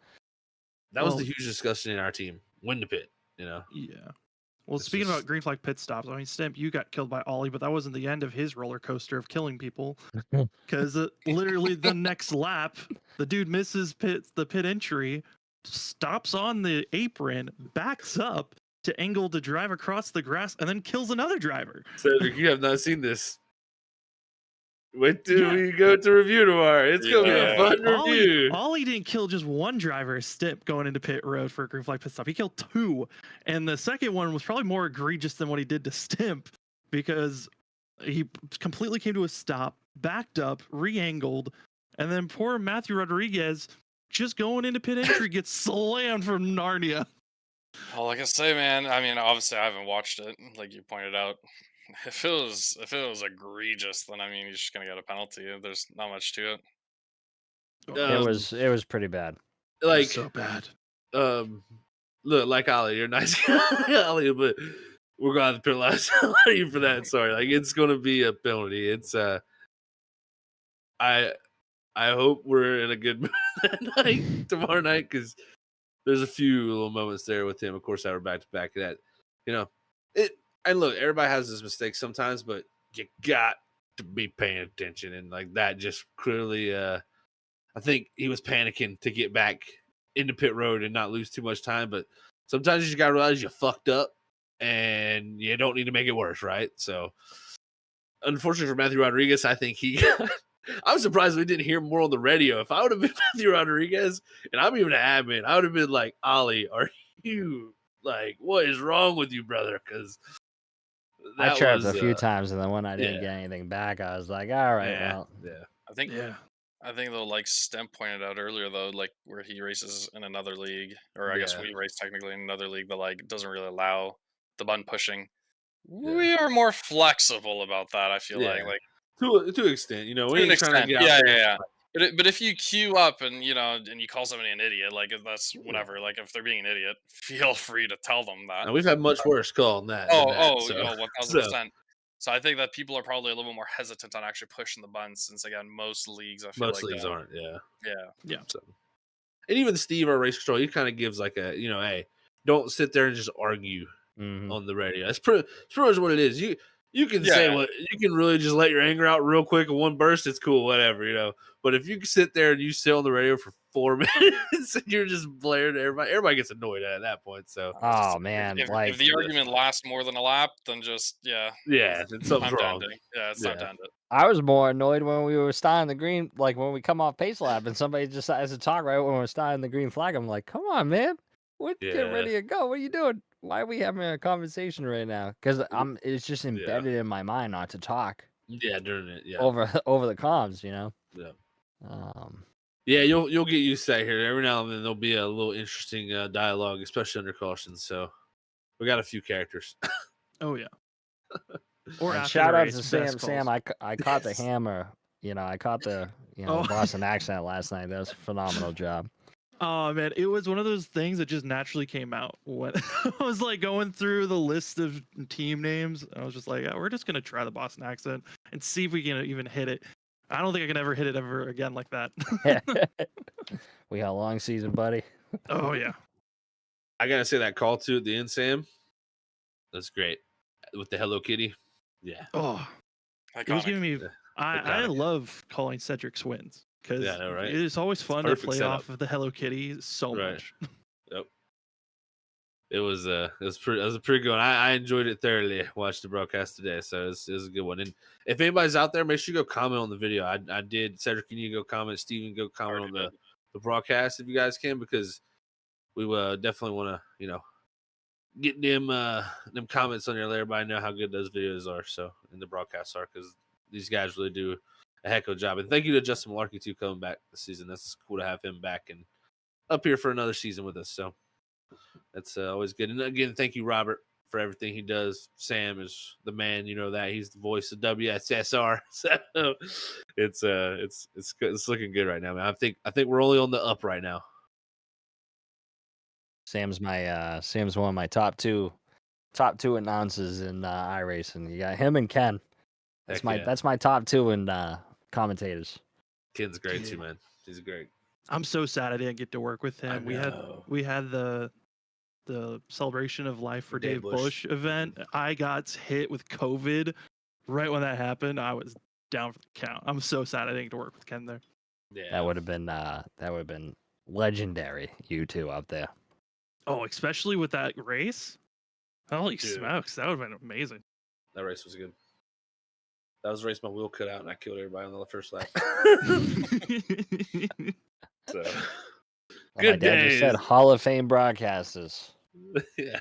That was Well- the huge discussion in our team. Win the pit, you know. Yeah. Well, It's speaking just- about green flag pit stops, I mean, Stimp, you got killed by Ollie, but that wasn't the end of his roller coaster of killing people. Because literally the next lap, the dude misses the pit entry, stops on the apron, backs up to angle to drive across the grass, and then kills another driver. Cedric, you have not seen this. Wait till Yeah. we go to review tomorrow. It's gonna be a Yeah. fun review. Ollie didn't kill just one driver, Stip, going into pit road for a green flag pit stop. He killed two. And the second one was probably more egregious than what he did to Stimp because he completely came to a stop, backed up, re-angled, and then poor Matthew Rodriguez just going into pit entry gets slammed from Narnia. all I can say, man. I mean, obviously, I haven't watched it, like you pointed out. If it was egregious, then I mean, you're just gonna get a penalty. There's not much to it. It was pretty bad. Like so bad. look, like Ollie, you're a nice guy, Ollie, but we're gonna have to penalize you for that. Sorry, like it's gonna be a penalty. It's I hope we're in a good mood that night tomorrow night because there's a few little moments there with him. Of course, that were back to back. That you know it. And look, everybody has his mistakes sometimes, but you got to be paying attention. And like that, just clearly, I think he was panicking to get back into pit road and not lose too much time. But sometimes you just got to realize you fucked up and you don't need to make it worse, right? So, unfortunately for Matthew Rodriguez, I think he got. I'm surprised we didn't hear more on the radio. If I would have been Matthew Rodriguez and I'm even an admin, I would have been like, Ollie, are you like, what is wrong with you, brother? Because I chirped a few times, and then when I didn't yeah. get anything back, I was like, all right, yeah, well. yeah. I think Yeah. I think though, like Stemp pointed out earlier, though, like where he races in another league, or I guess Yeah. we race technically in another league that like doesn't really allow the button pushing. Yeah. We are more flexible about that. I feel Yeah. like To an extent, you know, we to an ain't trying to extent, get yeah, out there. yeah. But if you queue up and and you call somebody an idiot, like if that's whatever. Like if they're being an idiot, feel free to tell them that. And we've had much worse call than that. Oh, than that, so. 1000%. So I think that people are probably a little bit more hesitant on actually pushing the buttons since again most leagues I feel Most like leagues aren't, yeah. Yeah. So, and even Steve, our race control, he kind of gives like a, hey, don't sit there and just argue Mhm. on the radio. It's pretty much what it is. You can say what you can really just let your anger out real quick in one burst. It's cool, whatever. But if you sit there and you sit on the radio for 4 minutes and you're just blaring at everybody gets annoyed at that point. So, Oh man, If like the argument lasts more than a lap, then just yeah, then something's time to wrong. end it. Yeah, it's time to end it. I was more annoyed when we were starting the green, like when we come off pace lap and somebody just decides to talk right when we're starting the green flag. I'm like, come on, man, we're getting ready to go. What are you doing? Why are we having a conversation right now? Because it's just embedded in my mind not to talk. Yeah, during it. Yeah, over the comms, Yeah. Um, Yeah, you'll get used to that here. Every now and then there'll be a little interesting dialogue, especially under caution. So we got a few characters. Oh yeah. Or and after shout the out race, to best Sam. calls. I caught the hammer. I caught the Oh. Boston accent last night. That was a phenomenal job. Oh man, it was one of those things that just naturally came out when I was like going through the list of team names. I was just like, we're just gonna try the Boston accent and see if we can even hit it. I don't think I can ever hit it ever again like that. We got a long season, buddy. Oh yeah. I gotta say that call to at the end, Sam. That's great with the Hello Kitty. Yeah, Oh, it was Iconic. giving me. I Iconic. love calling Cedric's wins because Yeah, I know, right? it's always fun to perfect play setup. off of the Hello Kitty so Right. much. it was a pretty good one. I enjoyed it thoroughly. Watched the broadcast today, so it was a good one. And if anybody's out there, make sure you go comment on the video. I did. Cedric, you need to go comment. Steven, go comment on the broadcast if you guys can, because we definitely want to get them comments on there. Let everybody know how good those videos are. So and the broadcasts are, because these guys really do a heck of a job. And thank you to Justin Malarkey too, coming back this season. That's cool to have him back and up here for another season with us. So that's always good. And again, thank you, Robert, for everything he does. Sam is the man, that he's the voice of WSSR. So it's good. It's looking good right now, man. I think we're only on the up right now. Sam's one of my top two announcers in iRacing. You got him and Ken. That's Heck yeah. that's my top two in commentators. Kid's great too, Yeah. man. He's great. I'm so sad I didn't get to work with I him. know. We had the celebration of life for Dave Dave Bush. Bush event. I got hit with COVID right when that happened. I was down for the count. I'm so sad I didn't get to work with Ken there. Yeah. That would have been legendary. You two out there. Oh, especially with that race. Holy Dude. smokes, that would have been amazing. That race was good. That was the race my wheel cut out and I killed everybody on the first lap. So Well, my good dad just said days. Hall of Fame broadcasters. Yeah.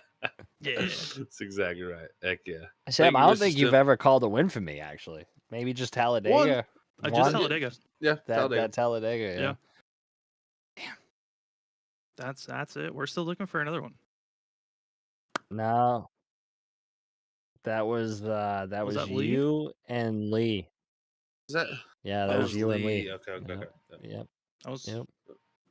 Yeah. That's exactly right. Heck yeah. Sam, Thank I you, don't Mr. think you've Stim. ever called a win for me. Actually, maybe just Talladega. Just One? Talladega. Yeah, That Talladega. Yeah. Yeah. That's it. We're still looking for another one. No, that was Was that Lee? you and Lee. Is that Yeah, that was you and Lee. Okay, okay, Yep. okay. Yeah. Yep. That was Yep.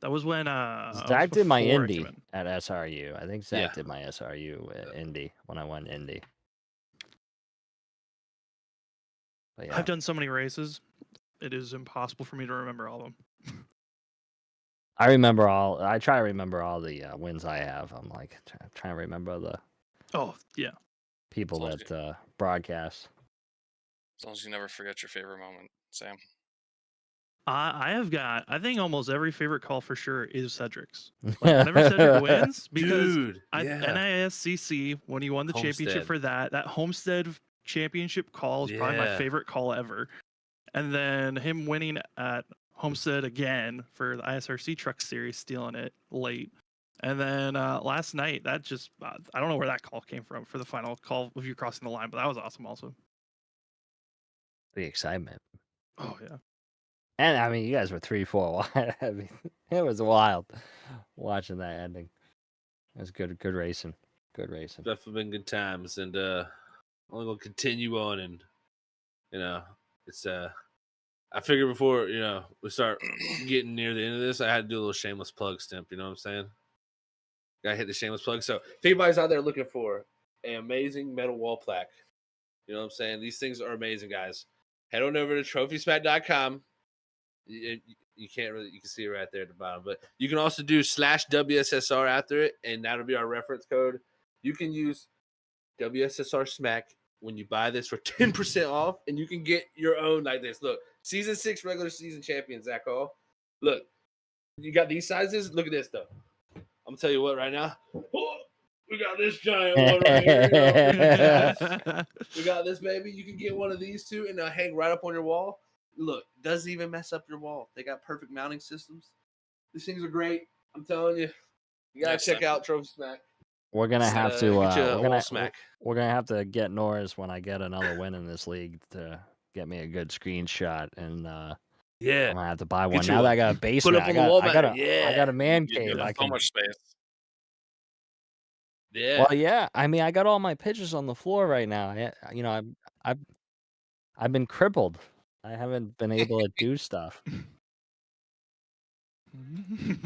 that was when that was Zach did my before I Indy came in. at SRU. I think Zach Yeah. did my SRU at Indy when I won Indy. But yeah, I've done so many races. It is impossible for me to remember all of them. I remember all. I try to remember all the wins I have. I'm like trying to remember the Oh yeah. people Sounds that broadcast. As long as you never forget your favorite moment, Sam. I have got. I think almost every favorite call for sure is Cedric's. Like, whenever Cedric wins, because Dude, yeah. NISCC when he won the championship Homestead. for that Homestead championship call is probably my Yeah. favorite call ever. And then him winning at Homestead again for the ISRC Truck Series, stealing it late. And then last night, that just I don't know where that call came from for the final call of you crossing the line, but that was awesome also. The excitement. Oh yeah. And I mean, you guys were 3-4 wide. I mean, it was wild watching that ending. It was good racing. Good racing. Definitely been good times, and only gonna continue on. And it's I figured before we start getting near the end of this, I had to do a little shameless plug stimp. You know what I'm saying? Gotta hit the shameless plug. So if anybody's out there looking for an amazing metal wall plaque, you know what I'm saying? These things are amazing, guys. Head on over to trophysmack.com. You can't really, you can see it right there at the bottom, but you can also do /WSSR after it, and that'll be our reference code. You can use WSSR Smack when you buy this for 10% off, and you can get your own like this. Look, season 6 regular season champion, Zach Hall. Look, you got these sizes. Look at this, though. I'm gonna tell you what right now. Oh, we got this giant one right here. We got this, baby. You can get one of these two and hang right up on your wall. Look, doesn't even mess up your wall. They got perfect mounting systems. These things are great. I'm telling you. You gotta check out Trophy Smack. We're gonna have to. Get you a wall smack. We're gonna have to get Norris when I get another win in this league to get me a good screenshot, and Yeah. I'm gonna have to buy one. Get now you that a- I got a basement, up on the wall I got mount. I got a man You cave. have I so can. much space. Yeah. Well, yeah. I mean, I got all my pictures on the floor right now. I've been crippled. I haven't been able to do stuff.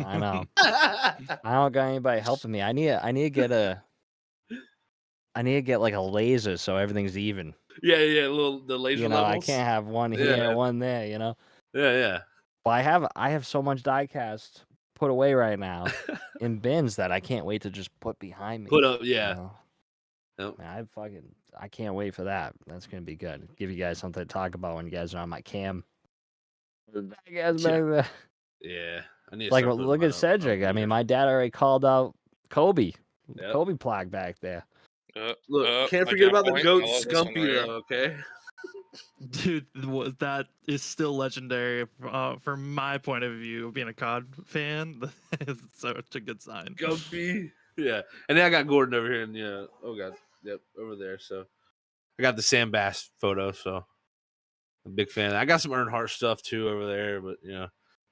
I know. I don't got anybody helping me. I need to get like a laser so everything's even. Yeah. The laser I levels. can't have one Yeah. here, one there. Yeah. But I have so much diecast put away right now in bins that I can't wait to just put behind me. Put up. Yeah. Man, I can't wait for that. That's gonna be good. Give you guys something to talk about when you guys are on my cam. Yeah. I need to Like, start putting look mine at up Cedric. I here. mean, my dad already called out Kobe. Yep. Kobe plaque back there. Look, can't my forget gap about the point. goat I love this one Scumpy right here. though. Okay. Dude, that is still legendary from my point of view of being a COD fan. It's such a good sign. Gumpy. Yeah. And then I got Gordon over here, and oh god, yep, over there. So I got the Sam Bass photo. So I'm a big fan. I got some Earnhardt stuff too over there, but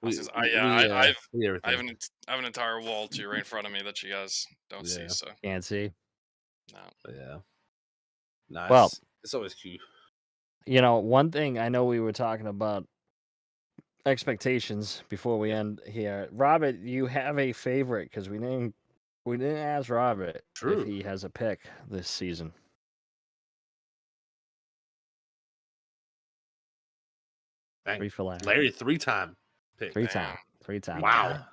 we I everything. have an entire wall too right in front of me that you guys don't see. Yeah. So Can't see. no. Yeah. Nice. Well, it's always cute. One thing I know we were talking about expectations before we end here. Robert, you have a favorite because we didn't ask Robert True. if he has a pick this season. Bang. 3 for Larry. Larry 3-time pick. 3-time. 3-time. Wow.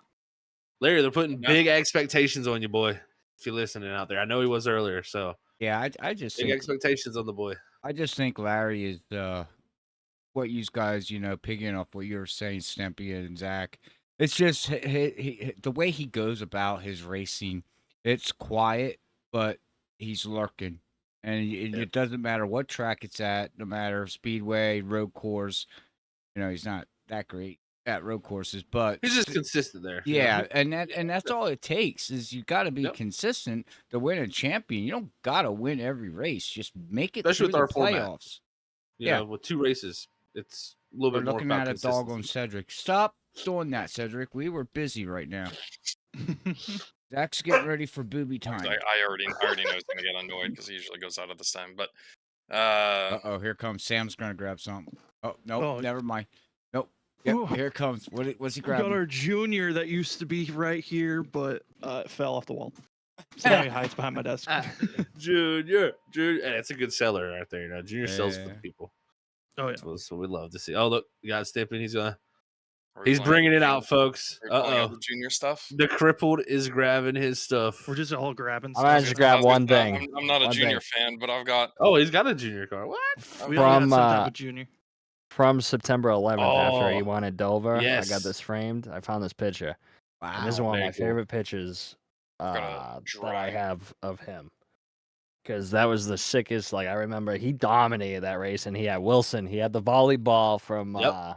Larry, they're putting Yeah. big expectations on you, boy. If you're listening out there, I know he was earlier, so Yeah, I just big think expectations on the boy. I just think Larry is what you guys, picking up what you were saying, Stempy and Zach. It's just the way he goes about his racing. It's quiet, but he's lurking, and it doesn't matter what track it's at, no matter speedway, road course. He's not that great at road courses, but He's just consistent there. yeah, and that's all it takes is you got to be consistent to win a champion. You don't got to win every race. Just make it Especially through with the our playoffs. format. With 2 races, it's a little We're bit more looking about at a dog on consistency. Cedric. Stop doing that, Cedric. We were busy right now. Zach's getting ready for booby time. I already know he's gonna get annoyed because he usually goes out at this time. But Uh-oh, here comes Sam's gonna grab something. Oh, nope, Oh. never mind. Nope. Yep, Ooh. here it comes. What's he We got grabbing? our junior that used to be right here, but it fell off the wall. So now he hides behind my desk. Junior. Hey, that's a good seller right there. Junior sells for the Yeah. people. Oh, yeah. That's what we love to see. Oh, look, you got Stimpy. He's we're he's pulling bringing out it the out, junior- folks. we're pulling out Uh-oh. the junior stuff. The crippled is grabbing his stuff. We're just all grabbing I'm gonna stuff. just grab I was one gonna say, thing. I'm not a One junior thing. fan, but I've got. Oh, he's got a junior car. What? We all got From some type of junior. from September 11th, after he Oh, won at Dover, I yes. got this framed. I found this picture. And this is Wow. one of very my cool. favorite pictures Got a that I drag. have of him. Because that was the sickest. Like, I remember he dominated that race, and he had Wilson. He had the volleyball from From,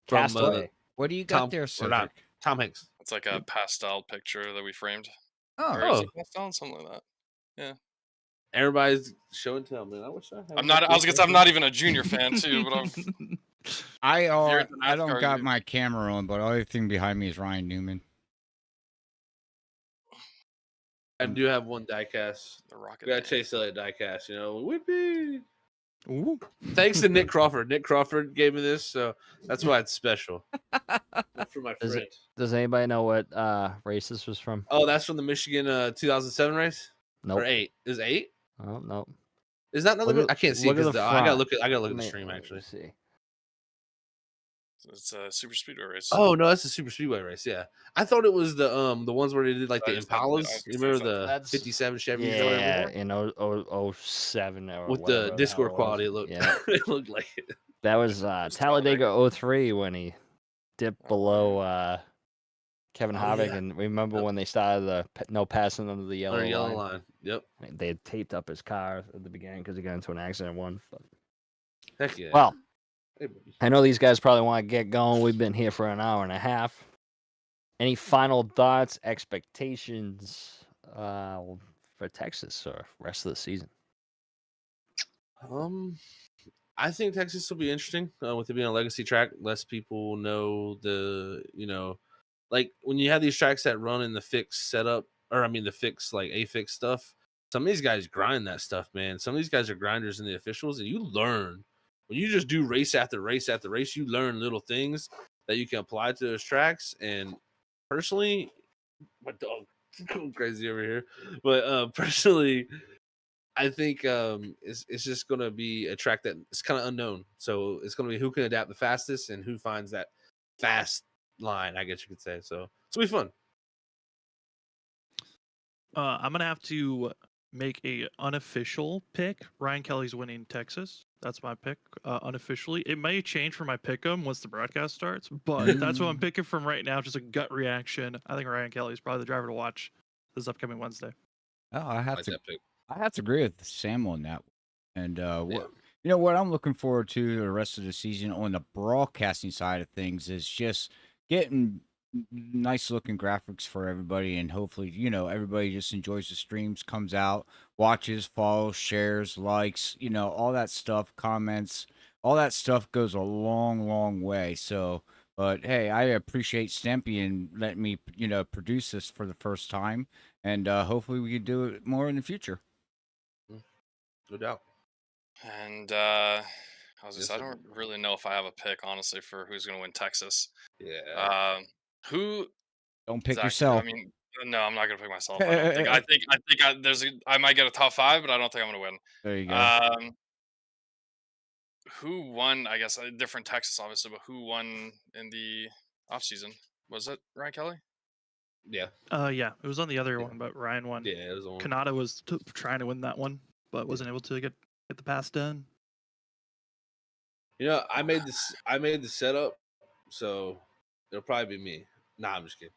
Castaway. What do you got Tom, there, or not, Cedric? Tom Hanks. It's like a pastel picture that we framed. Oh, Or is Oh. it pastel? Something like that. Everybody's show and tell, man. I wish I had I'm not. I was gonna say I'm not even a junior fan too, but I'm. I You're at the I don't NASCAR got game. my camera on, but the only thing behind me is Ryan Newman. I do have one diecast. The Rocket. We got Man. Chase Elliott diecast, Whippy. Ooh. Thanks to Nick Crawford. Nick Crawford gave me this, so that's why it's special. For my Is friend. Does anybody know what race this was from? Oh, that's from the Michigan 2007 race? Nope. Or 8? Is it 8? Oh, nope. Is that another? Look at- I can't see look at because the I gotta front. look at the Let me- stream let me actually. see. It's a super speedway race. Oh no, that's a super speedway race. Yeah, I thought it was the ones where they did like the I just thought- Impalas. I You just remember thought the that's- 57 Chevys or Yeah, whatever? in 07 or With whatever the hell Discord it was. quality, it looked Yeah, it looked like it. that was Just Talladega 03 when he dipped Oh, below Kevin Oh, Harvick, yeah. and remember Yep. when they started the no passing under the On yellow a yellow line? line. Yep. They had taped up his car at the beginning because he got into an accident one. But, Heck yeah. well, Hey, buddy. I know these guys probably want to get going. We've been here for an hour and a half. Any final thoughts, expectations for Texas or rest of the season? I think Texas will be interesting with it being a legacy track. Less people know like when you have these tracks that run in the fixed setup, or I mean the fixed like A-fix stuff. Some of these guys grind that stuff, man. Some of these guys are grinders in the officials, and you learn when you just do race after race after race. You learn little things that you can apply to those tracks. And personally, my dog is going crazy over here. But personally, I think it's just going to be a track that is kind of unknown. So it's going to be who can adapt the fastest and who finds that fast line, I guess you could say. So it's going to be fun. I'm gonna have to make a unofficial pick. Ryan Kelly's winning Texas. That's my pick unofficially. It may change for my pick'em once the broadcast starts, but that's what I'm picking from right now. Just a gut reaction. I think Ryan Kelly's probably the driver to watch this upcoming Wednesday. Oh, I have Like to that pick. I have to agree with Sam on that. And what I'm looking forward to the rest of the season on the broadcasting side of things is just getting nice looking graphics for everybody, and hopefully, everybody just enjoys the streams, comes out, watches, follows, shares, likes, all that stuff, comments, all that stuff goes a long, long way. So, but hey, I appreciate Stempy and letting me, produce this for the first time, and hopefully we can do it more in the future. No doubt. And I was Yes, just, I sir. don't really know if I have a pick honestly for who's gonna win Texas. Yeah. Who? Don't pick Zach, yourself. I mean, no, I'm not gonna pick myself. I don't think. I might get a top 5, but I don't think I'm gonna win. There you go. Um, who won? I guess different Texas, obviously, but who won in the offseason? Was it Ryan Kelly? Yeah, Yeah, it was on the other Yeah. one, but Ryan won. yeah, it was on. Kanata was trying to win that one, but wasn't able to get the pass done. You know, I made the setup, so it'll probably be me. Nah, I'm just kidding.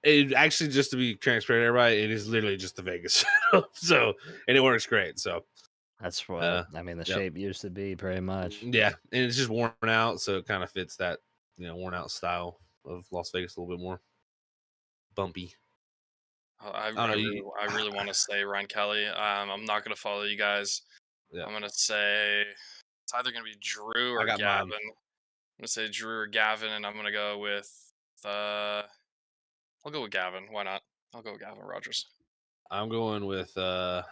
It actually, just to be transparent, to everybody, it is literally just the Vegas setup. So, and it works great. So, That's what I mean. The yep. shape used to be pretty much. yeah, and it's just worn out, so it kind of fits that worn out style of Las Vegas a little bit more bumpy. I don't know, really want to say Ryan Kelly. I'm not gonna follow you guys. Yeah. I'm gonna say it's either gonna be Drew or I got Gavin. mine. I'm gonna say Drew or Gavin, and I'm gonna go with I'll go with Gavin. Why not? I'll go with Gavin Rogers. I'm going with we'll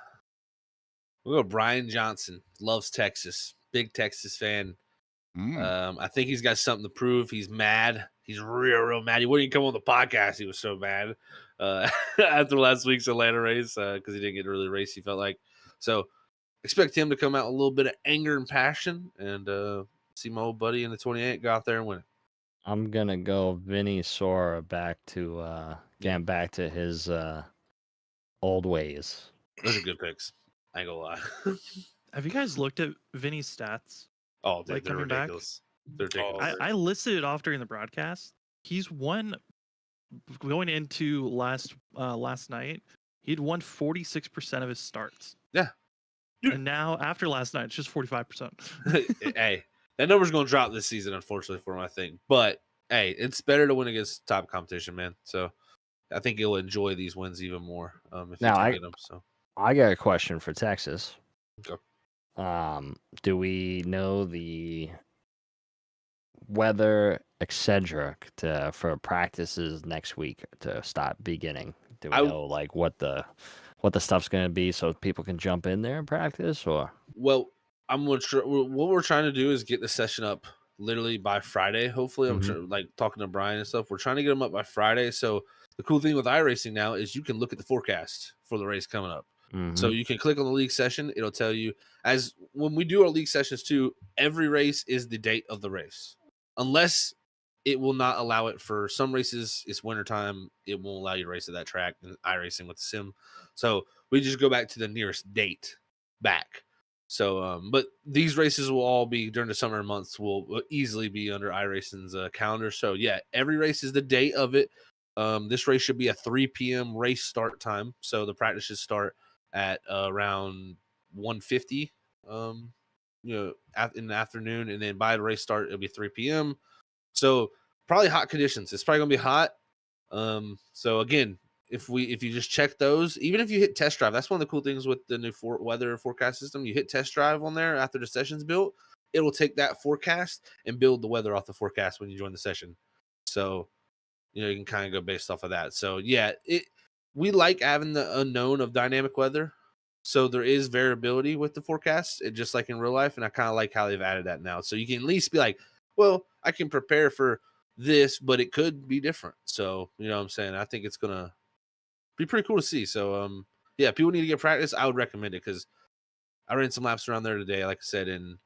go Brian Johnson. Loves Texas. Big Texas fan. I think he's got something to prove. He's mad. He's real mad. He wouldn't even come on the podcast. He was so mad after last week's Atlanta race because he didn't get to really race. He felt like so. Expect him to come out with a little bit of anger and passion, and see my old buddy in the 28 go out there and win it. I'm gonna go Vinny Sora back to getting back to his old ways. Those are good picks. I ain't gonna lie. Have you guys looked at Vinny's stats? Oh, dude, Like, they're coming back? ridiculous. They're ridiculous. I listed it off during the broadcast. He's won going into last night. He'd won 46% of his starts. Yeah. Dude. And now after last night, it's just 45%. Hey, that number's gonna drop this season, unfortunately for him, I think. But hey, it's better to win against top competition, man. So I think he'll enjoy these wins even more if Now, he can get them. So I got a question for Texas. Okay. Do we know the weather, etc., for practices next week to start beginning? Do we know like what the stuff's going to be so people can jump in there and practice? Or well, what we're trying to do is get the session up literally by Friday. Hopefully, I'm like talking to Brian and stuff. We're trying to get them up by Friday. So the cool thing with iRacing now is you can look at the forecast for the race coming up. So you can click on the league session. It'll tell you, as when we do our league sessions too, every race is the date of the race. Unless it will not allow it for some races, it's wintertime. It won't allow you to race at that track in iRacing with the sim. So we just go back to the nearest date back. So, but these races will all be during the summer months, will easily be under iRacing's calendar. So yeah, every race is the date of it. This race should be a 3 p.m. race start time. So the practice should start at around 1:50, in the afternoon, and then by the race start it'll be 3 p.m. So probably hot conditions. It's probably gonna be hot. So again, if you just check those, even if you hit test drive, that's one of the cool things with the new weather forecast system. You hit test drive on there after the session's built, it will take that forecast and build the weather off the forecast when you join the session. So you can kind of go based off of that. So yeah, we like having the unknown of dynamic weather. So there is variability with the forecast, just like in real life. And I kind of like how they've added that now. So you can at least be like, well, I can prepare for this, but it could be different. So, you know what I'm saying? I think it's going to be pretty cool to see. So, yeah, people need to get practice. I would recommend it because I ran some laps around there today, like I said, and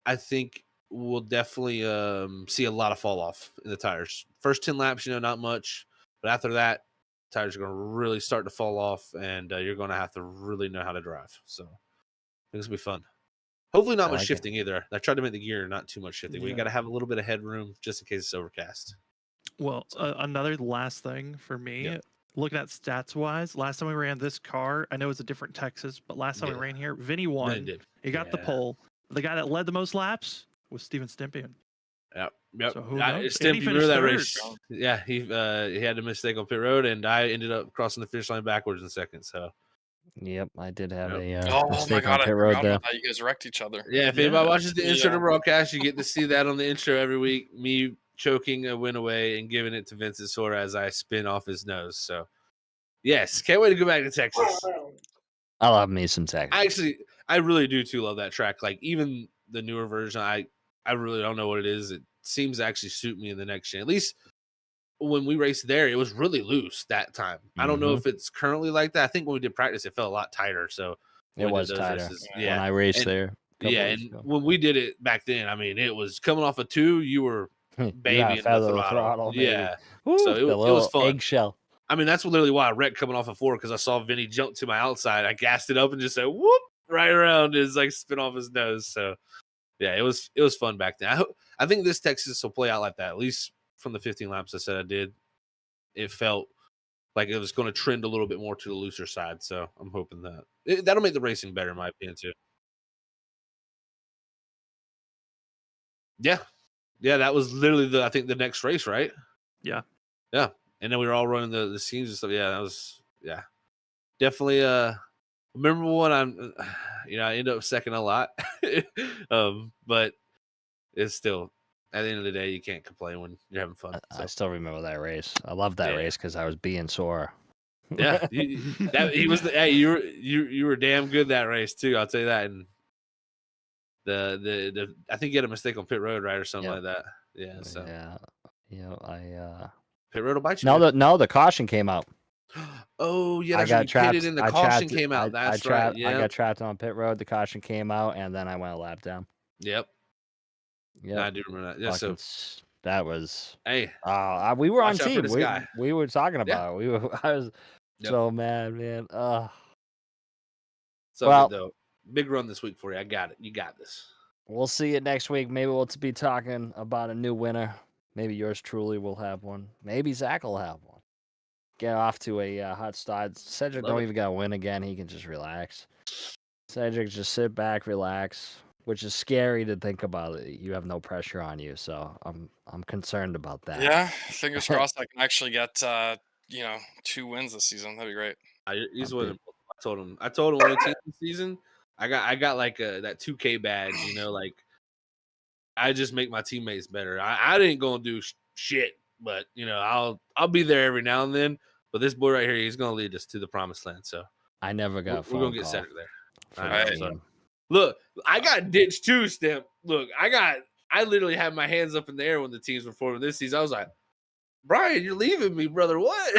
I think we'll definitely see a lot of fall off in the tires. First 10 laps, not much. But after that, tires are going to really start to fall off, and you're going to have to really know how to drive. So I think it's going to be fun. Hopefully not much shifting either. I tried to make the gear not too much shifting. We got to have a little bit of headroom just in case it's overcast. Well, another last thing for me, looking at stats-wise, last time we ran this car, I know it's a different Texas, but last time we ran here, Vinny won. He got the pole. The guy that led the most laps was Steven Stempion. Yep. So who knows? Stimpy, remember that race? Yeah, he had a mistake on pit road, and I ended up crossing the finish line backwards in second. So. Yep, I did have a mistake on pit road there. You guys wrecked each other. Yeah, if anybody watches the intro to broadcast, you get to see that on the intro every week. Me choking a win away and giving it to Vincent Sora as I spin off his nose. So, yes, can't wait to go back to Texas. I love me some Texas. I really do too love that track. Like even the newer version, I really don't know what it is. It seems to actually suit me in the next gen. At least when we raced there, it was really loose that time. I don't know if it's currently like that. I think when we did practice, it felt a lot tighter. So It when we was did those tighter races. when Yeah, I raced and there. A couple yeah, weeks and ago. when we did it back then, I mean, it was coming off a 2. You were You gotta babying the feather the throttle. throttle, baby. Yeah, Woo, so the it was little fun. eggshell. I mean, that's literally why I wrecked coming off a 4 because I saw Vinny jump to my outside. I gassed it up and just said whoop right around his like spin off his nose. So yeah, it was fun back then. I think this Texas will play out like that. At least from the 15 laps I said I did, it felt like it was going to trend a little bit more to the looser side. So I'm hoping that'll make the racing better, in my opinion, too. Yeah, that was literally I think the next race, right? Yeah. And then we were all running the scenes and stuff. Yeah, that was definitely a memorable one. I ended up second a lot, but it's still at the end of the day you can't complain when you're having fun. I still remember that race. I love that race because I was being sore. Yeah, he was hey, you were damn good that race too. I'll tell you that. And the I think you had a mistake on pit road, right, or something like that. Yeah, so I pit road will bite you. no, the caution came out. Oh yeah, I got trapped. and the caution came out. That's right. Yeah, I got trapped on pit road. The caution came out, and then I went a lap down. Yep. Yeah, I do remember that. Yeah, so that was. hey, we were on watch out for team. this guy. We were talking about it. I was so mad, man. So well, good, though. Big run this week for you. I got it. You got this. We'll see it next week. Maybe we'll be talking about a new winner. Maybe yours truly will have one. Maybe Zach will have one. Get off to a hot start. Cedric don't even got to win again. He can just relax. Cedric, just sit back, relax, which is scary to think about. It. You have no pressure on you, so I'm concerned about that. Yeah, fingers crossed I can actually get 2 wins this season. That'd be great. He's winning. I told him on a team this season. I got like that 2K badge. Like I just make my teammates better. I didn't gonna do shit, but I'll be there every now and then. But this boy right here, he's gonna lead us to the promised land. So I never got. We're gonna get Cedric there. Right. Look, I got ditched too, Stemp. Look, I literally had my hands up in the air when the teams were forming this season. I was like, Brian, you're leaving me, brother. What?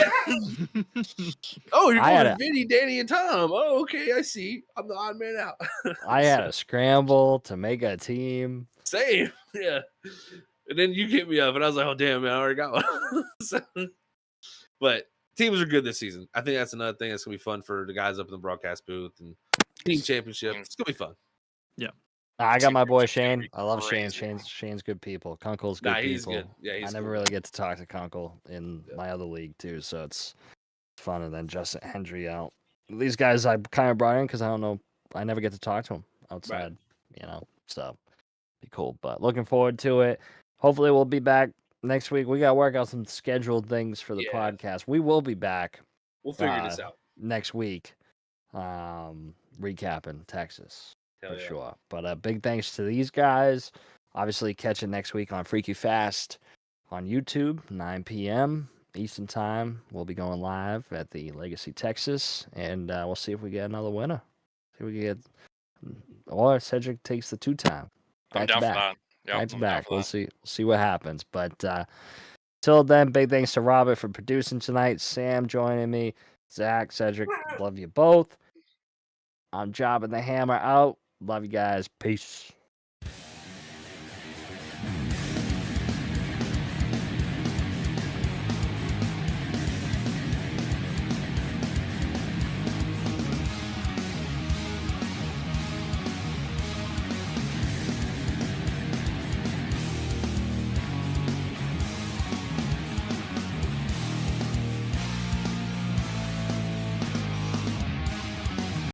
Oh, you're going to Vinny, Danny, and Tom. Oh, okay, I see. I'm the odd man out. I had a scramble to make a team. Same, yeah. And then you hit me up, and I was like, oh, damn, man, I already got one. But teams are good this season. I think that's another thing that's going to be fun for the guys up in the broadcast booth and team championship. It's going to be fun. Yeah. I got my boy Shane. I love Shane. Shane's good people. Kunkel's good people. He's good. Yeah, I never really get to talk to Kunkel in my other league too, so it's fun. And then Justin Hendry out. These guys I kind of brought in because I don't know. I never get to talk to them outside, so be cool. But looking forward to it. Hopefully we'll be back next week. We got to work out some scheduled things for the podcast. We will be back. We'll figure this out next week. Recapping Texas. For yeah. sure. But big thanks to these guys. Obviously, catch it next week on Freaky Fast on YouTube, 9 p.m. Eastern Time. We'll be going live at the Legacy, Texas, and we'll see if we get another winner. See if we get, or Cedric takes the 2-time. I'm down for that. Yeah, back to back. We'll see what happens. But till then, big thanks to Robert for producing tonight. Sam joining me. Zach, Cedric, love you both. I'm Droppin The Hammah out. Love you guys. Peace.